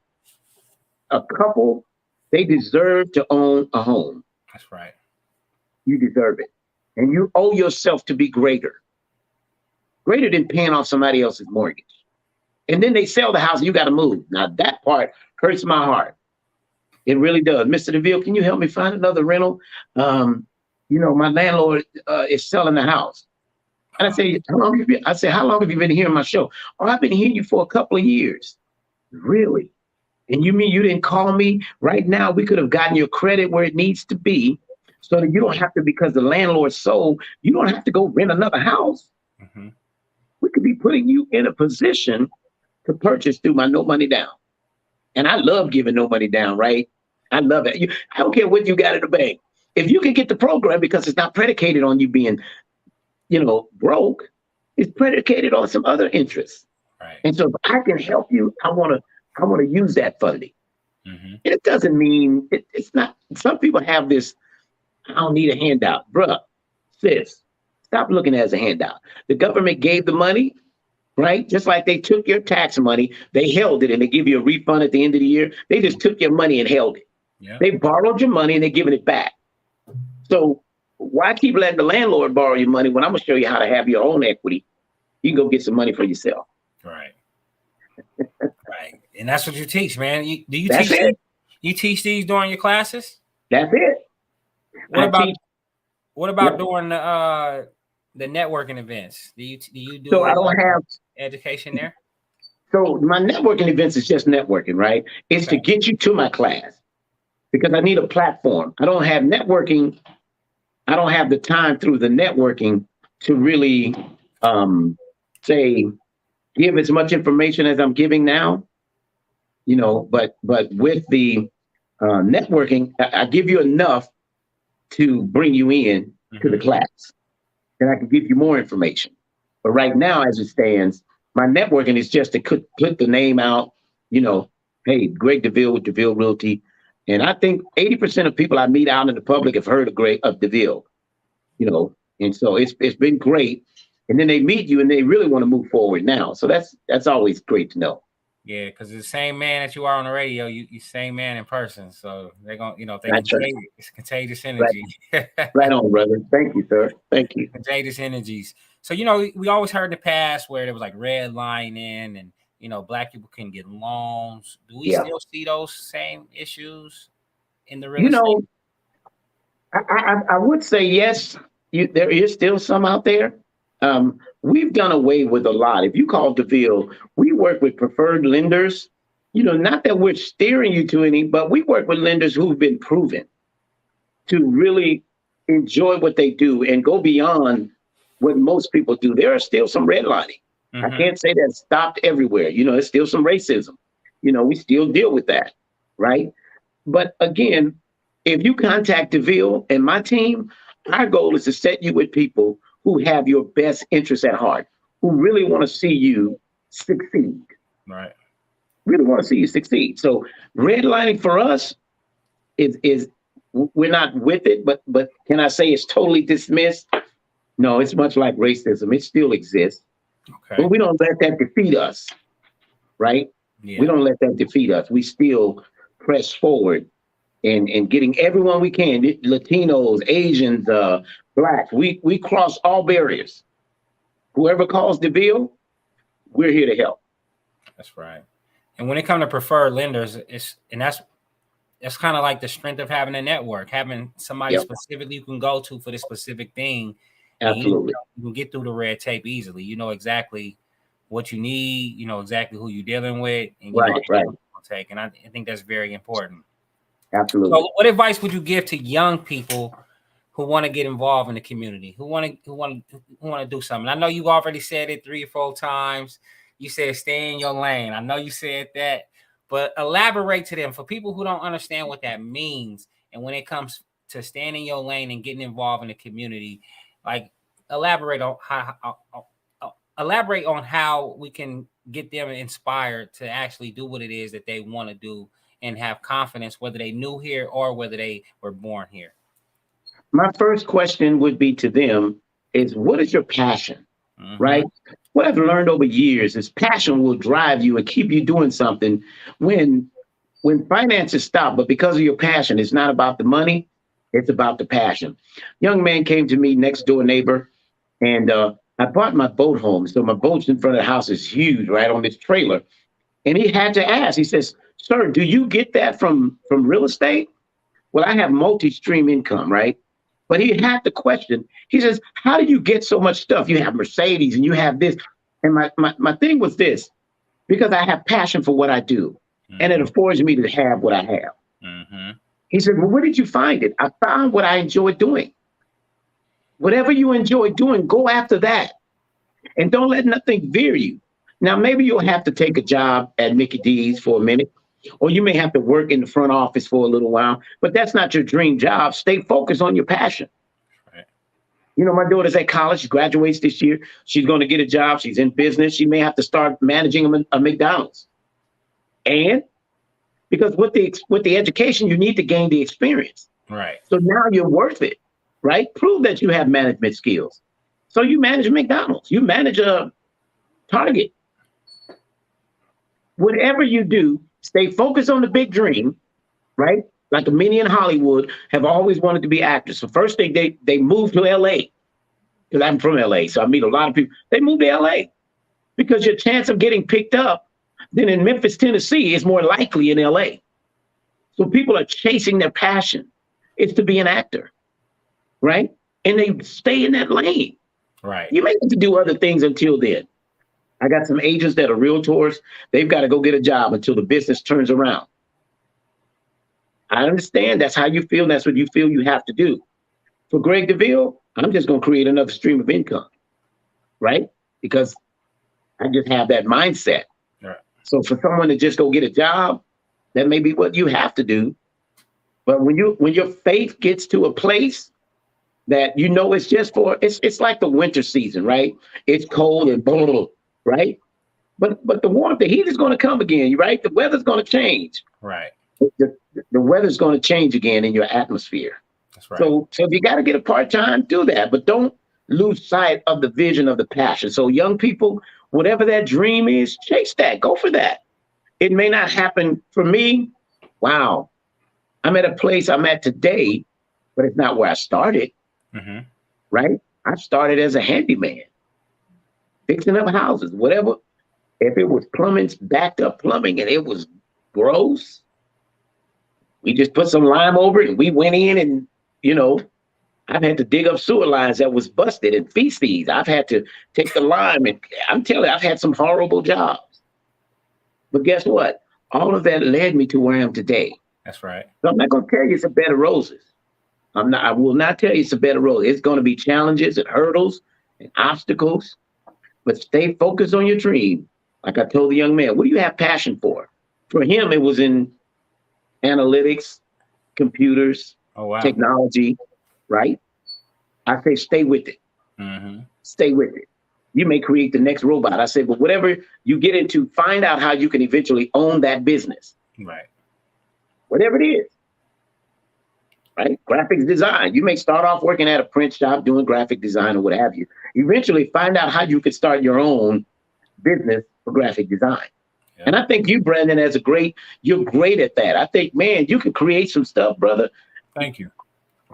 a couple, they deserve to own a home. That's right. You deserve it. and you owe yourself to be greater than paying off somebody else's mortgage. And then they sell the house and you got to move. Now that part hurts my heart. It really does. Mr. Deville, can you help me find another rental? My landlord is selling the house. And I say, how long have you been hearing my show? Oh, I've been hearing you for a couple of years. Really? And you mean you didn't call me? Right now, we could have gotten your credit where it needs to be so that you don't have to, because the landlord sold, you don't have to go rent another house. Mm-hmm. We could be putting you in a position to purchase through my no money down. And I love giving no money down, right? I love it. I don't care what you got in the bank. If you can get the program, because it's not predicated on you being, broke, it's predicated on some other interests. Right. And so if I can help you, I want to use that funding. Mm-hmm. And it doesn't mean it's not. Some people have this, I don't need a handout. Bruh, sis, stop looking at it as a handout. The government gave the money, right? Just like they took your tax money, they held it and they give you a refund at the end of the year. They just took your money and held it. Yeah. They borrowed your money and they're giving it back. So why keep letting the landlord borrow your money when I'm going to show you how to have your own equity? You can go get some money for yourself. Right. Right. And that's what you teach, man. You teach these during your classes? That's it. What about during the networking events? Do you do so I don't have education there? So my networking events is just networking, right? It's to get you to my class because I need a platform. I don't have networking. I don't have the time through the networking to really give as much information as I'm giving now, but with the networking, I give you enough to bring you in to the class. And I can give you more information. But right now, as it stands, my networking is just to put the name out, hey, Greg Deville with Deville Realty. And I think 80% of people I meet out in the public have heard of Deville, and so it's been great. And then they meet you and they really want to move forward now. So that's always great to know. Yeah, because the same man that you are on the radio, you same man in person. So they're going, it's contagious energy. Right on, brother. Thank you, sir. Thank you. Contagious energies. So, we always heard in the past where there was like redlining and, Black people couldn't get loans. Do we still see those same issues in the real estate? I would say yes. There is still some out there. We've done away with a lot. If you call Deville, we work with preferred lenders. Not that we're steering you to any, but we work with lenders who've been proven to really enjoy what they do and go beyond what most people do. There are still some redlining. Mm-hmm. I can't say that stopped everywhere. There's still some racism. We still deal with that, right? But again, if you contact Deville and my team, our goal is to set you with people who have your best interests at heart, who really want to see you succeed. Right. Really want to see you succeed. So redlining for us is we're not with it, but can I say it's totally dismissed? No, it's much like racism. It still exists. Okay. But we don't let that defeat us, right? Yeah. We don't let that defeat us. We still press forward and getting everyone we can, Latinos, Asians, Blacks, we cross all barriers. Whoever calls Deville, we're here to help. That's right. And when it comes to preferred lenders, that's kind of like the strength of having a network, having somebody specifically you can go to for this specific thing. Absolutely. You can get through the red tape easily. You know exactly what you need, exactly who you're dealing with, and you know what to take. And I think that's very important. Absolutely. So what advice would you give to young people who want to get involved in the community, who want to do something? I know you've already said it 3 or 4 times. You said stay in your lane. I know you said that, but elaborate to them for people who don't understand what that means. And when it comes to staying in your lane and getting involved in the community, like elaborate on how we can get them inspired to actually do what it is that they want to do and have confidence, whether they new here or whether they were born here. My first question would be to them is, what is your passion, right? What I've learned over years is passion will drive you and keep you doing something when finances stop, but because of your passion, it's not about the money. It's about the passion. Young man came to me, next door neighbor, and I brought my boat home. So my boat's in front of the house is huge, right on this trailer. And he had to ask, he says, "Sir, do you get that from real estate?" Well, I have multi-stream income, right? But he had the question. He says, "How do you get so much stuff? You have Mercedes and you have this." And my thing was this, because I have passion for what I do, and it affords me to have what I have. He said, "Well, where did you find it?" I found what I enjoy doing. Whatever you enjoy doing, go after that. And don't let nothing veer you. Now, maybe you'll have to take a job at Mickey D's for a minute, or you may have to work in the front office for a little while, but that's not your dream job. Stay focused on your passion. Right. You know, my daughter's at college. She graduates this year. She's going to get a job. She's in business. She may have to start managing a McDonald's. And because with the education, you need to gain the experience. Right. So now you're worth it, right? Prove that you have management skills. So you manage McDonald's. You manage a Target. Whatever you do, stay focused on the big dream, right? Like the many in Hollywood have always wanted to be actors. So first they moved to LA, because I'm from LA. So I meet a lot of people. They moved to LA because your chance of getting picked up than in Memphis, Tennessee is more likely in LA. So people are chasing their passion. It's to be an actor, right? And they stay in that lane. Right. You may have to do other things until then. I got some agents that are realtors. They've got to go get a job until the business turns around. I understand that's how you feel. That's what you feel you have to do. For Greg Deville, I'm just going to create another stream of income, right? Because I just have that mindset. Right. So for someone to just go get a job, that may be what you have to do. But when your faith gets to a place that you know it's just for, it's like the winter season, right? It's cold and blah, blah, blah, right? But the warmth, the heat is going to come again, right? The weather's going to change. Right. The weather's going to change again in your atmosphere. That's right. So if you got to get a part-time, do that. But don't lose sight of the vision of the passion. So young people, whatever that dream is, chase that. Go for that. It may not happen for me. Wow. I'm at a place I'm at today, but it's not where I started. Right? I started as a handyman, fixing up houses, whatever. If it was plumbing, backed up plumbing, and it was gross, we just put some lime over it and we went in and, you know, I've had to dig up sewer lines that was busted and feces. I've had to take the lime and I'm telling you, I've had some horrible jobs. But guess what? All of that led me to where I am today. That's right. So I'm not going to tell you it's a bed of roses. I will not tell you it's a bed of roses. It's going to be challenges and hurdles and obstacles, but stay focused on your dream. Like I told the young man, what do you have passion for? For him, it was in analytics, computers, technology, right? I say, stay with it. Stay with it. You may create the next robot. I say, but whatever you get into, find out how you can eventually own that business. Right. Whatever it is. Right? Graphics design. You may start off working at a print shop doing graphic design or what have you. Eventually find out how you can start your own business for graphic design. Yeah. And I think you, Brandon, you're great at that. I think, man, you can create some stuff, brother. Thank you.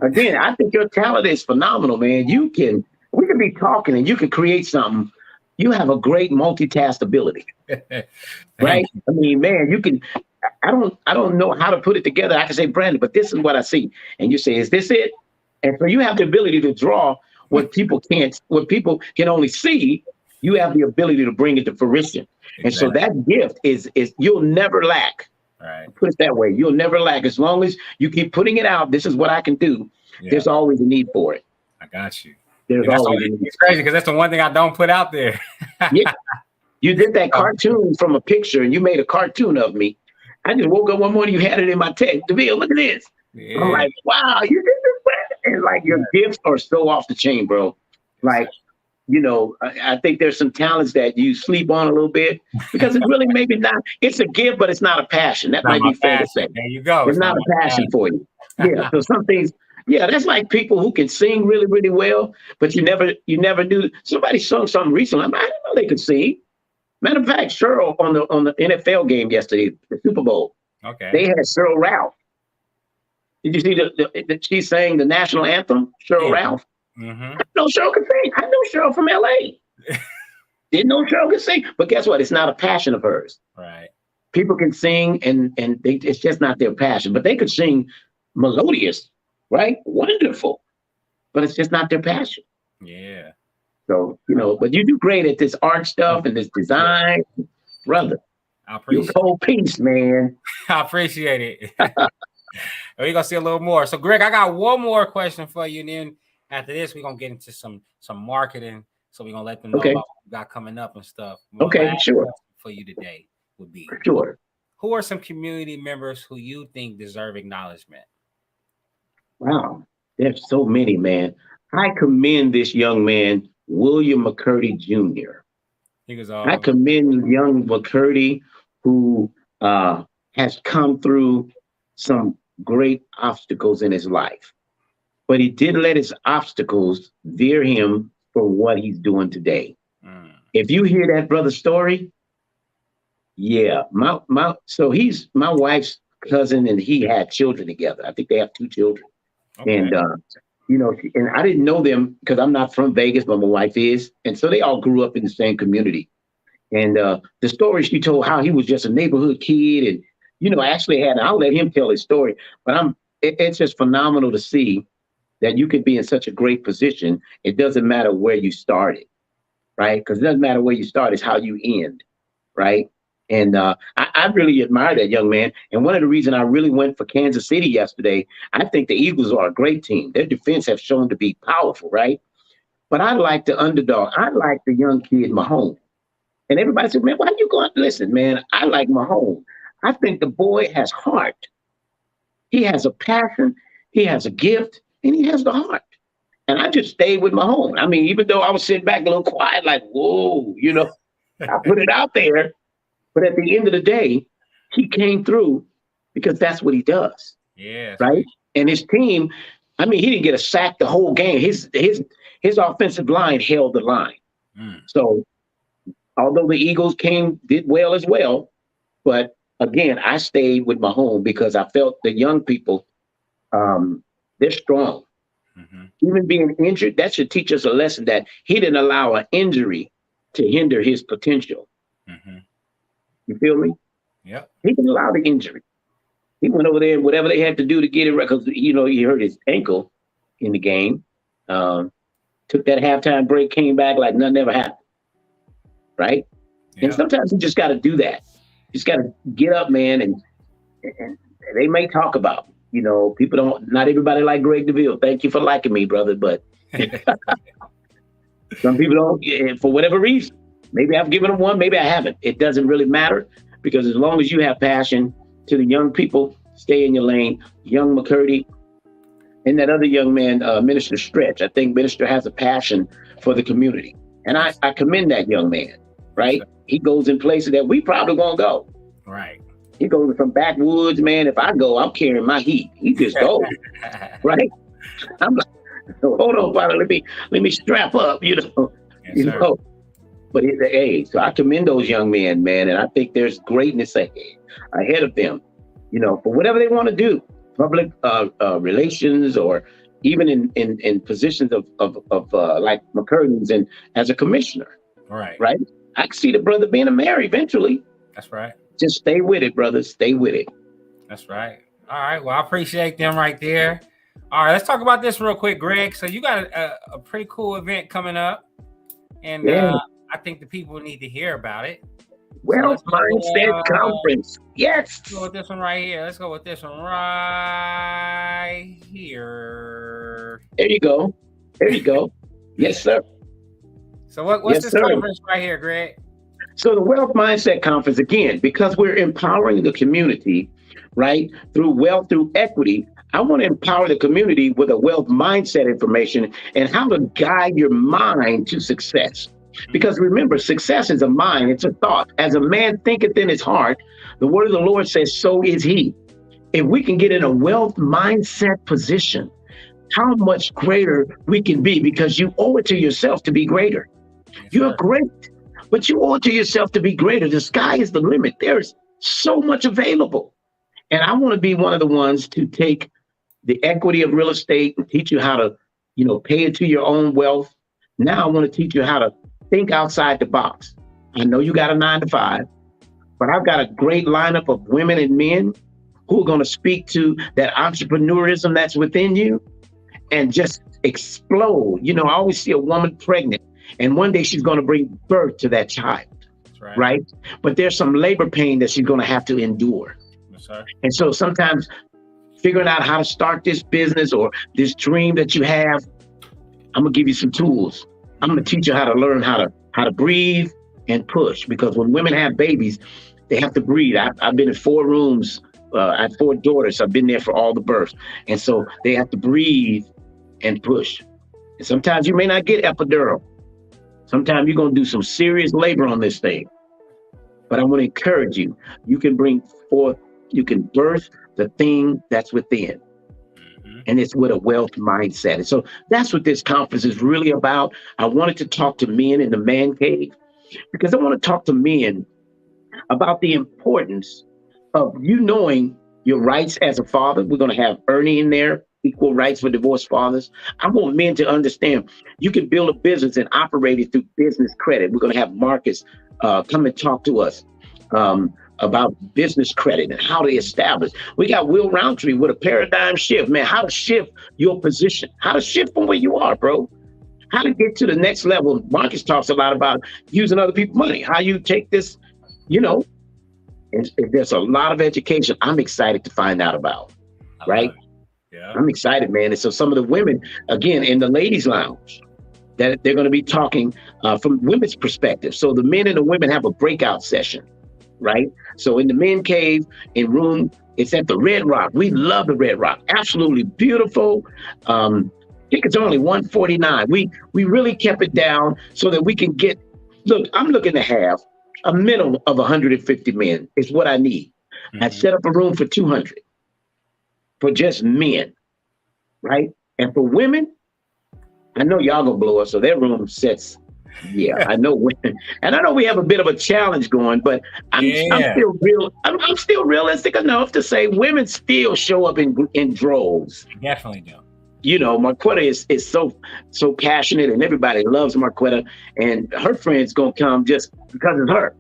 Again, I think your talent is phenomenal, man. We can be talking and you can create something. You have a great multitask ability. Right? You. I mean, man, you can, I don't know how to put it together. I can say, Brandon, but this is what I see. And you say, is this it? And so you have the ability to draw what people can only see. You have the ability to bring it to fruition. Exactly. And so that gift is you'll never lack. Right. Put it that way. You'll never lack. As long as you keep putting it out, this is what I can do. Yeah. There's always a need for it. I got you. It's crazy because that's the one thing I don't put out there. Yeah. You did that cartoon from a picture and you made a cartoon of me. I just woke up one morning, you had it in my text. Deville, look at this. Yeah. I'm like, wow, you did this. And like your gifts are so off the chain, bro. Like, you know, I think there's some talents that you sleep on a little bit because it's really maybe not, it's a gift, but it's not a passion. That might be fair to say. There you go. It's not a passion for you. Yeah. So some things, yeah, that's like people who can sing really, really well, but you never knew. Somebody sung something recently. I didn't know they could sing. Matter of fact, Cheryl on the NFL game yesterday, the Super Bowl. Okay. They had Cheryl Ralph. Did you see the she sang the national anthem, Cheryl Yeah. Ralph? Mm-hmm. I know Cheryl could sing. I know Cheryl from LA. Didn't know Cheryl could sing. But guess what? It's not a passion of hers. Right. People can sing and it's just not their passion. But they could sing melodious, right? Wonderful. But it's just not their passion. Yeah. So, but you do great at this art stuff and this design. Brother, I you're appreciate cold piece, man. I appreciate it. We're gonna see a little more. So, Greg, I got one more question for you. And then after this, we're gonna get into some marketing. So we're gonna let them know about what we got coming up and stuff. Okay, sure. For you today would be sure. Who are some community members who you think deserve acknowledgement? Wow, there's so many, man. I commend this young man, William McCurdy Jr. I commend young McCurdy who has come through some great obstacles in his life, but he didn't let his obstacles veer him from what he's doing today. If you hear that brother's story, yeah, so he's my wife's cousin and he had children together. I think they have 2 children. Okay. And and I didn't know them because I'm not from Vegas, but my wife is. And so they all grew up in the same community. And the story she told, how he was just a neighborhood kid and, actually I'll let him tell his story, but it's just phenomenal to see that you can be in such a great position. It doesn't matter where you started, right? Because it doesn't matter where you start, it's how you end, right? And I really admire that young man. And one of the reasons I really went for Kansas City yesterday, I think the Eagles are a great team. Their defense have shown to be powerful, right? But I like the underdog. I like the young kid, Mahomes. And everybody said, man, why you going? Listen, man, I like Mahomes. I think the boy has heart. He has a passion. He has a gift. And he has the heart. And I just stayed with Mahomes. I mean, even though I was sitting back a little quiet, like, whoa, I put it out there. But at the end of the day, he came through because that's what he does. Yeah. Right. And his team, I mean, he didn't get a sack the whole game. His offensive line held the line. So although the Eagles did well as well, but again, I stayed with Mahomes because I felt the young people, they're strong. Even being injured, that should teach us a lesson that he didn't allow an injury to hinder his potential. You feel me? Yeah. He didn't allow the injury. He went over there and whatever they had to do to get it right, because he hurt his ankle in the game. Took that halftime break, came back like nothing ever happened. Right? Yeah. And sometimes you just got to do that. You just got to get up, man, and they may talk about, not everybody like Greg Deville. Thank you for liking me, brother, but some people don't, for whatever reason. Maybe I've given them one, maybe I haven't. It doesn't really matter, because as long as you have passion to the young people, stay in your lane. Young McCurdy and that other young man, Minister Stretch. I think Minister has a passion for the community. And I commend that young man, right? He goes in places that we probably won't go. Right. He goes from backwoods, man. If I go, I'm carrying my heat. He just goes, right? I'm like, hold on, Father, let me strap up, Yes, But so I commend those young men, man, and I think there's greatness ahead of them, for whatever they want to do, public relations, or even in positions of like McCurdy's and as a commissioner. Right. Right. I can see the brother being a mayor eventually. That's right. Just stay with it, brother. Stay with it. That's right. All right. Well, I appreciate them right there. All right. Let's talk about this real quick, Greg. So you got a pretty cool event coming up, and I think the people need to hear about it. Wealth Mindset Conference. Yes. Let's go with this one right here. Let's go with this one right here. There you go. There you go. Yes, sir. So what's this conference right here, Greg? So the Wealth Mindset Conference, again, because we're empowering the community, right, through wealth, through equity, I want to empower the community with a wealth mindset information and how to guide your mind to success. Because remember, success is a mind, it's a thought. As a man thinketh in his heart, the word of the Lord says, so is he. If we can get in a wealth mindset position, how much greater we can be, because you owe it to yourself to be greater. You're great, but you owe it to yourself to be greater. The sky is the limit. There's so much available. And I want to be one of the ones to take the equity of real estate and teach you how to, pay into your own wealth. Now I want to teach you how to think outside the box. I know you got a 9 to 5, but I've got a great lineup of women and men who are going to speak to that entrepreneurism that's within you and just explode. I always see a woman pregnant, and one day she's going to bring birth to that child. That's right. But there's some labor pain that she's going to have to endure. Yes, sir. And so sometimes figuring out how to start this business or this dream that you have, I'm going to give you some tools. I'm going to teach you how to learn how to breathe and push, because when women have babies, they have to breathe. I've been in 4 rooms. I have 4 daughters. So I've been there for all the births. And so they have to breathe and push. And sometimes you may not get epidural. Sometimes you're going to do some serious labor on this thing. But I want to encourage you. You can bring forth, you can birth the thing that's within. And it's with a wealth mindset. And so that's what this conference is really about. I wanted to talk to men in the man cave, because I want to talk to men about the importance of you knowing your rights as a father. We're going to have Ernie in there, equal rights for divorced fathers. I want men to understand you can build a business and operate it through business credit. We're going to have Marcus come and talk to us about business credit and how to establish. We got Will Roundtree with a paradigm shift, man, how to shift your position, how to shift from where you are, bro, how to get to the next level. Marcus talks a lot about using other people's money, how you take this, and there's a lot of education I'm excited to find out about, right? Yeah. I'm excited, man. And so some of the women, again, in the ladies' lounge, that they're going to be talking from women's perspective. So the men and the women have a breakout session, right? So in the men cave, in room, it's at the Red Rock. We love the Red Rock. Absolutely beautiful. I think it's only $149. We really kept it down so that we can get, look, I'm looking to have a minimum of 150 men is what I need. I set up a room for 200 for just men, right? And for women, I know y'all gonna blow us, so their room sets. Yeah, I know women, and I know we have a bit of a challenge going, but I'm still realistic enough to say women still show up in droves. Definitely do. Marquetta is so passionate, and everybody loves Marquetta, and her friends gonna come just because of her.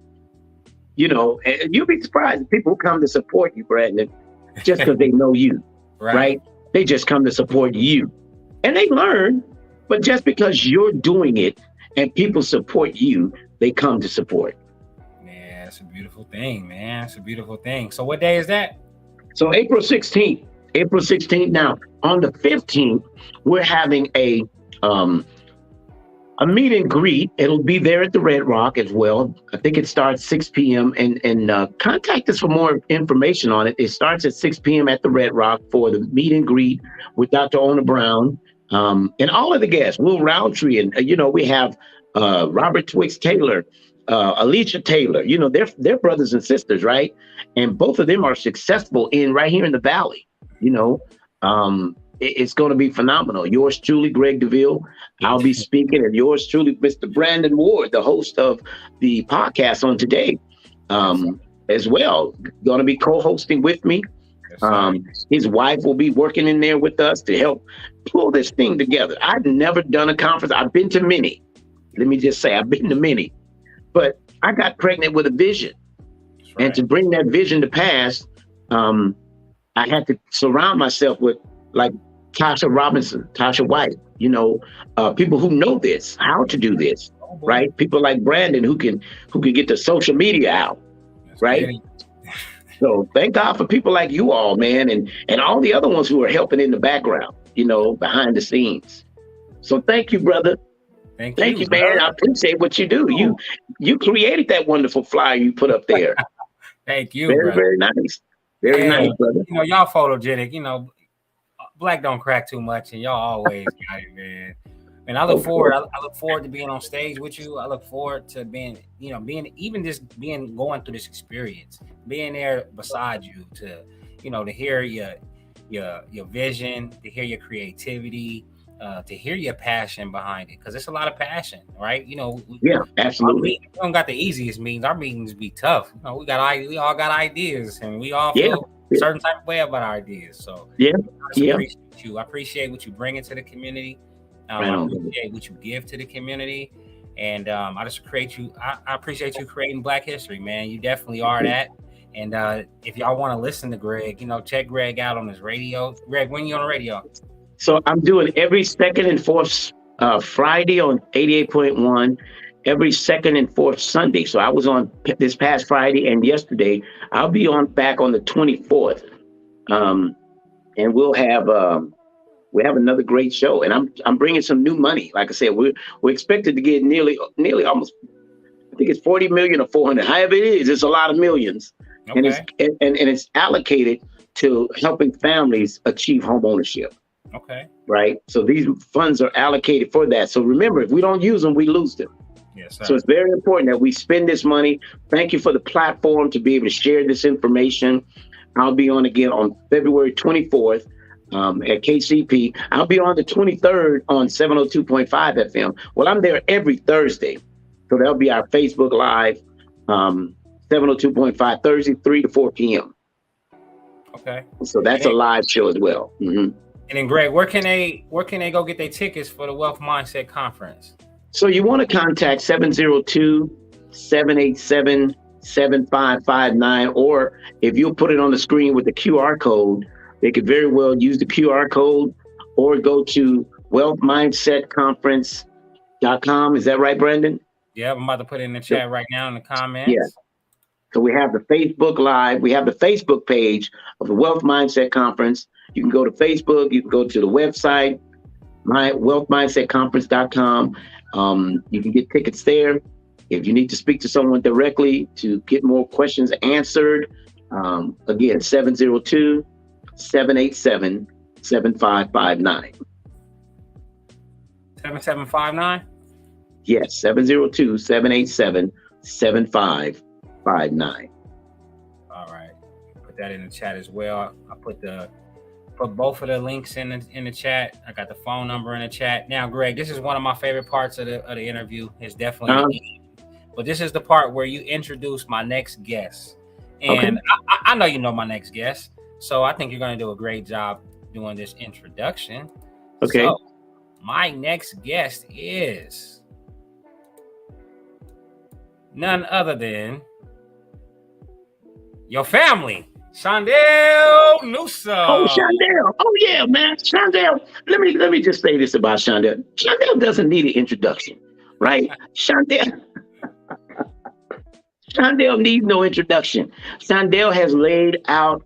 And you'll be surprised if people who come to support you, Brandon, just because they know you, right? They just come to support you, and they learn. But just because you're doing it and people support you, they come to support. Yeah, it's a beautiful thing, man. It's a beautiful thing. So what day is that? So April 16th. Now, on the 15th, we're having a meet and greet. It'll be there at the Red Rock as well. I think it starts 6 p.m. and contact us for more information on it. It starts at 6 p.m. at the Red Rock for the meet and greet with Dr. Ona Brown and all of the guests. Will Roundtree, and we have Robert Twix Taylor, Alicia Taylor. They're brothers and sisters, right? And both of them are successful right here in the Valley. It's going to be phenomenal. Yours truly, Greg Deville. I'll be speaking, and yours truly, Mr. Brandon Ward, the host of the podcast on today, as well. Going to be co-hosting with me. His wife will be working in there with us to help pull this thing together. I've never done a conference. I've been to many. Let me just say, I've been to many, but I got pregnant with a vision. And to bring that vision to pass, I had to surround myself with like Tasha Robinson, Tasha White, people who know this, how to do this, right? People like Brandon who can get the social media out, right? So thank God for people like you all, man, and all the other ones who are helping in the background, behind the scenes. So thank you, brother. Thank you, man. I appreciate what you do. You created that wonderful flyer you put up there. Thank you. Very, brother. Very nice. Very nice, brother. Y'all photogenic. Black don't crack too much, and y'all always got it, man. And I look forward. I look forward to being on stage with you. I look forward to being going through this experience, being there beside you to hear your vision, to hear your creativity, to hear your passion behind it, because it's a lot of passion, right? Yeah, absolutely. We don't got the easiest meetings. Our meetings be tough. We all got ideas, and we all feel certain type of way about our ideas. So yeah, I just appreciate you. I appreciate what you bring into the community. Right I on. appreciate what you give to the community. And I just I appreciate you creating Black history, man. You definitely are that. And if y'all want to listen to Greg, check Greg out on his radio. Greg, when you on the radio? So I'm doing every second and fourth Friday on 88.1, every second and fourth Sunday. So I was on this past Friday and yesterday. I'll be on back on the 24th. And we'll have another great show. And I'm bringing some new money. Like I said, we're expected to get nearly almost, I think it's 40 million or 400. However it is, it's a lot of millions. Okay. And it's allocated to helping families achieve home ownership. Okay. Right. So these funds are allocated for that. So remember, if we don't use them, we lose them. Yes, sir. So it's very important that we spend this money. Thank you for the platform to be able to share this information. I'll be on again on February 24th at KCP. I'll be on the 23rd on 702.5 FM. Well, I'm there every Thursday. So that'll be our Facebook Live, 702.5 Thursday, 3 to 4 p.m. Okay. So that's a live show as well. Mm-hmm. And then Greg, where can they go get their tickets for the Wealth Mindset Conference? So you want to contact 702-787-7559, or if you'll put it on the screen with the QR code, they could very well use the QR code or go to wealthmindsetconference.com. Is that right, Brandon? Yeah, I'm about to put it in the chat right now in the comments. Yeah. So we have the Facebook Live. We have the Facebook page of the Wealth Mindset Conference. You can go to Facebook. You can go to the website, wealthmindsetconference.com. You can get tickets there. If you need to speak to someone directly to get more questions answered, again, 702-787-7559. 7759? Yes, 702-787-7559. All right. Put that in the chat as well. I put both of the links in the chat. I got the phone number in the chat. Now, Greg, this is one of my favorite parts of the interview. It's definitely but this is the part where you introduce my next guest. And I know you know my next guest, so I think you're going to do a great job doing this introduction. Okay. So, my next guest is none other than your family, Shondell Newsom. Oh, Shondell. Oh, yeah, man. Shondell. Let me just say this about Shondell. Shondell doesn't need an introduction, right? Shondell needs no introduction. Shondell has laid out,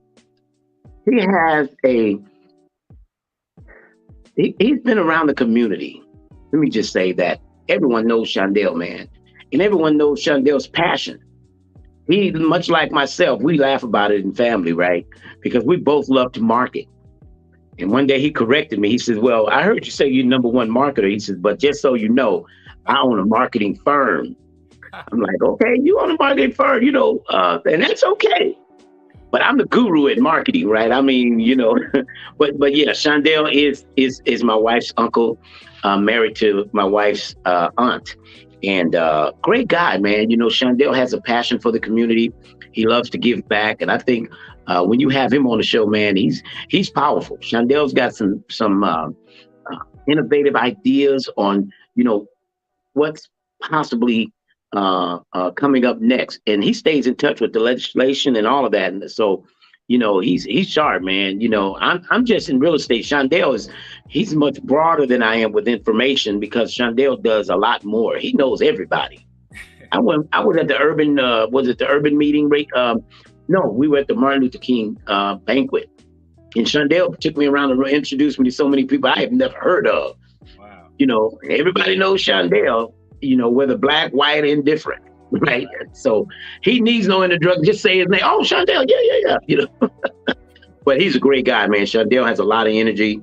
he's been around the community. Let me just say that. Everyone knows Shondell, man. And everyone knows Shondell's passion. He, much like myself, we laugh about it in family, right? Because we both love to market. And one day he corrected me. He says, well, I heard you say you're number one marketer. He says, but just so you know, I own a marketing firm. I'm like, okay, you own a marketing firm, and that's okay. But I'm the guru at marketing, right? I mean, but yeah, Shondell is my wife's uncle, married to my wife's aunt. And great guy, man. Shondell has a passion for the community. He loves to give back. And I think when you have him on the show, man, he's powerful. Shondell's got some innovative ideas on, what's possibly coming up next. And he stays in touch with the legislation and all of that. And so, he's sharp, man. I'm just in real estate. Shondell he's much broader than I am with information because Shondell does a lot more. He knows everybody. I was at the urban, the urban meeting? No, we were at the Martin Luther King banquet. And Shondell took me around and introduced me to so many people I have never heard of. Wow. Everybody knows Shondell, whether black, white, indifferent. Right. So he needs no introduction. Just say his name. Oh, Shondell. Yeah. But he's a great guy, man. Shondell has a lot of energy.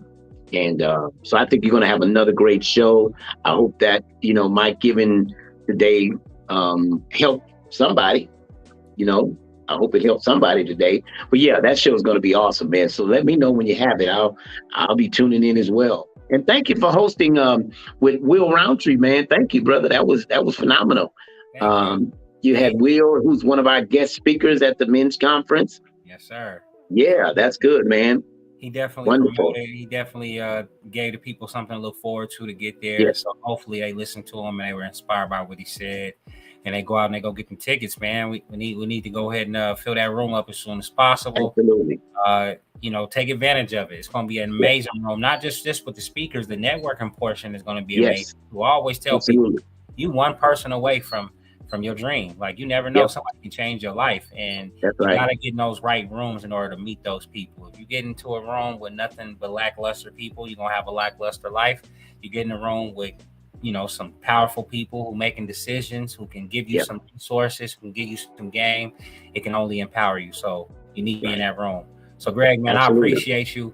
And so I think you're going to have another great show. I hope that, Mike Given today helped somebody. I hope it helped somebody today. But yeah, that show is going to be awesome, man. So let me know when you have it. I'll be tuning in as well. And thank you for hosting with Will Roundtree, man. Thank you, brother. That was phenomenal. You had Will, who's one of our guest speakers at the men's conference. Yes, sir. Yeah, that's good, man. He definitely Wonderful. promoted. He definitely gave the people something to look forward to get there. Yeah, So hopefully they listened to him and they were inspired by what he said, and they go out and they go get them tickets, man. We need to go ahead and fill that room up as soon as possible. absolutely. Take advantage of it. It's going to be an Yeah. amazing room, not just with the speakers. The networking portion is going to be amazing. Yes, We always tell people, absolutely. you one person away from your dream. Like, you never know, Yep, somebody can change your life, and that's you right. got to get in those right rooms in order to meet those people. If you get into a room with nothing but lackluster people, you're going to have a lackluster life. You get in a room with some powerful people who making decisions, who can give you Yep, some resources, who can give you some game. It can only empower you. So you need to be in right. that room. So Greg, man, I Absolutely. appreciate you.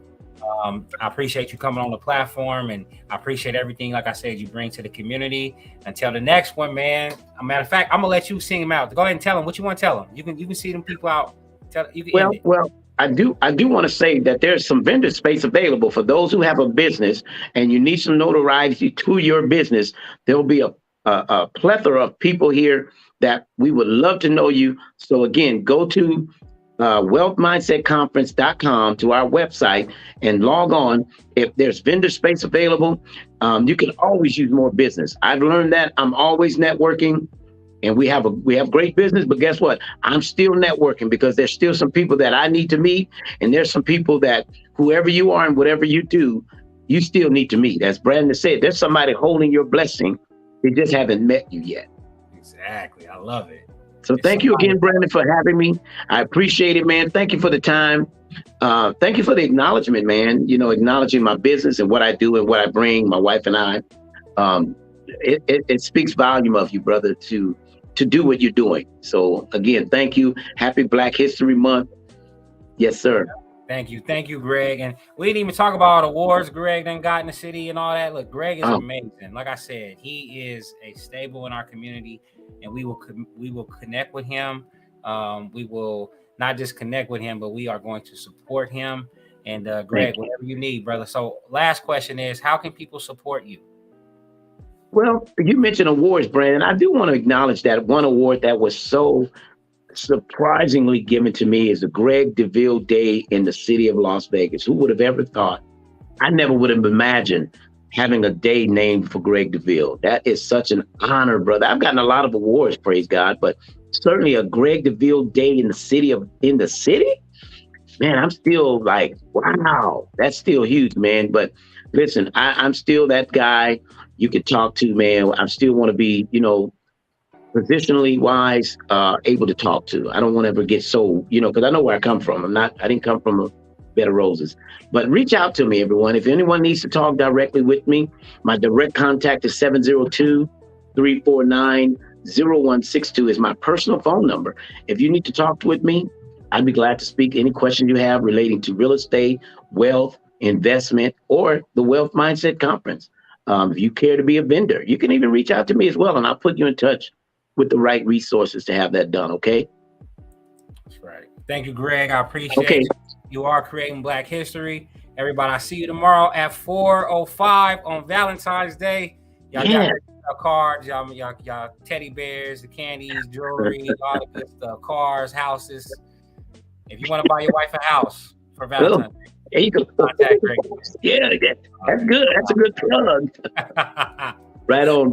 I appreciate you coming on the platform, and I appreciate everything, like I said, you bring to the community. Until the next one, man. A matter of fact, I'm gonna let you sing them out. Go ahead and tell them what you want to tell them. You can see them people out. You can end it. Well, I do want to say that there's some vendor space available for those who have a business and you need some notoriety to your business. There'll be a plethora of people here that we would love to know you. So again, go to wealthmindsetconference.com, to our website, and log on. If there's vendor space available, you can always use more business. I've learned that. I'm always networking. And we have great business, but guess what? I'm still networking because there's still some people that I need to meet, and there's some people that whoever you are and whatever you do, you still need to meet. As Brandon said, there's somebody holding your blessing. They just haven't met you yet. Exactly. I love it. So thank you again, Brandon, for having me. I appreciate it, man. Thank you for the time. Thank you for the acknowledgement, man. Acknowledging my business and what I do and what I bring, my wife and I. It speaks volume of you, brother, to do what you're doing. So again, thank you. Happy Black History Month. Yes, sir. Thank you, Greg. And we didn't even talk about all the awards Greg done got in the city and all that. Look, Greg is amazing. Like I said, he is a staple in our community, and we will connect with him. We will not just connect with him, but we are going to support him. And Greg, whatever you need, brother. So last question is, how can people support you? Well, you mentioned awards, Brandon. I do want to acknowledge that one award that was so surprisingly given to me is the Greg Deville Day in the city of Las Vegas. Who would have ever thought? I never would have imagined having a day named for Greg Deville. That is such an honor, brother. I've gotten a lot of awards, praise God, but certainly a Greg Deville Day in the city. Man, I'm still like, wow, that's still huge, man. But listen, I'm still that guy you can talk to, man. I still want to be, positionally wise, able to talk to. I don't want to ever get so, because I know where I come from. I didn't come from a bed of roses. But reach out to me, everyone. If anyone needs to talk directly with me, my direct contact is 702-349-0162 is my personal phone number. If you need to talk with me, I'd be glad to speak any question you have relating to real estate, wealth, investment, or the Wealth Mindset Conference. If you care to be a vendor, you can even reach out to me as well, and I'll put you in touch with the right resources to have that done, okay? That's right. Thank you, Greg. I appreciate it. You are creating Black history. Everybody, I see you tomorrow at 4:05 on Valentine's Day. Y'all got cards, y'all teddy bears, the candies, jewelry, all the good stuff, cars, houses. If you want to buy your wife a house for Valentine's Day, there you go. Contact Greg. Yeah, that's good. That's a good plug. Right on, bro.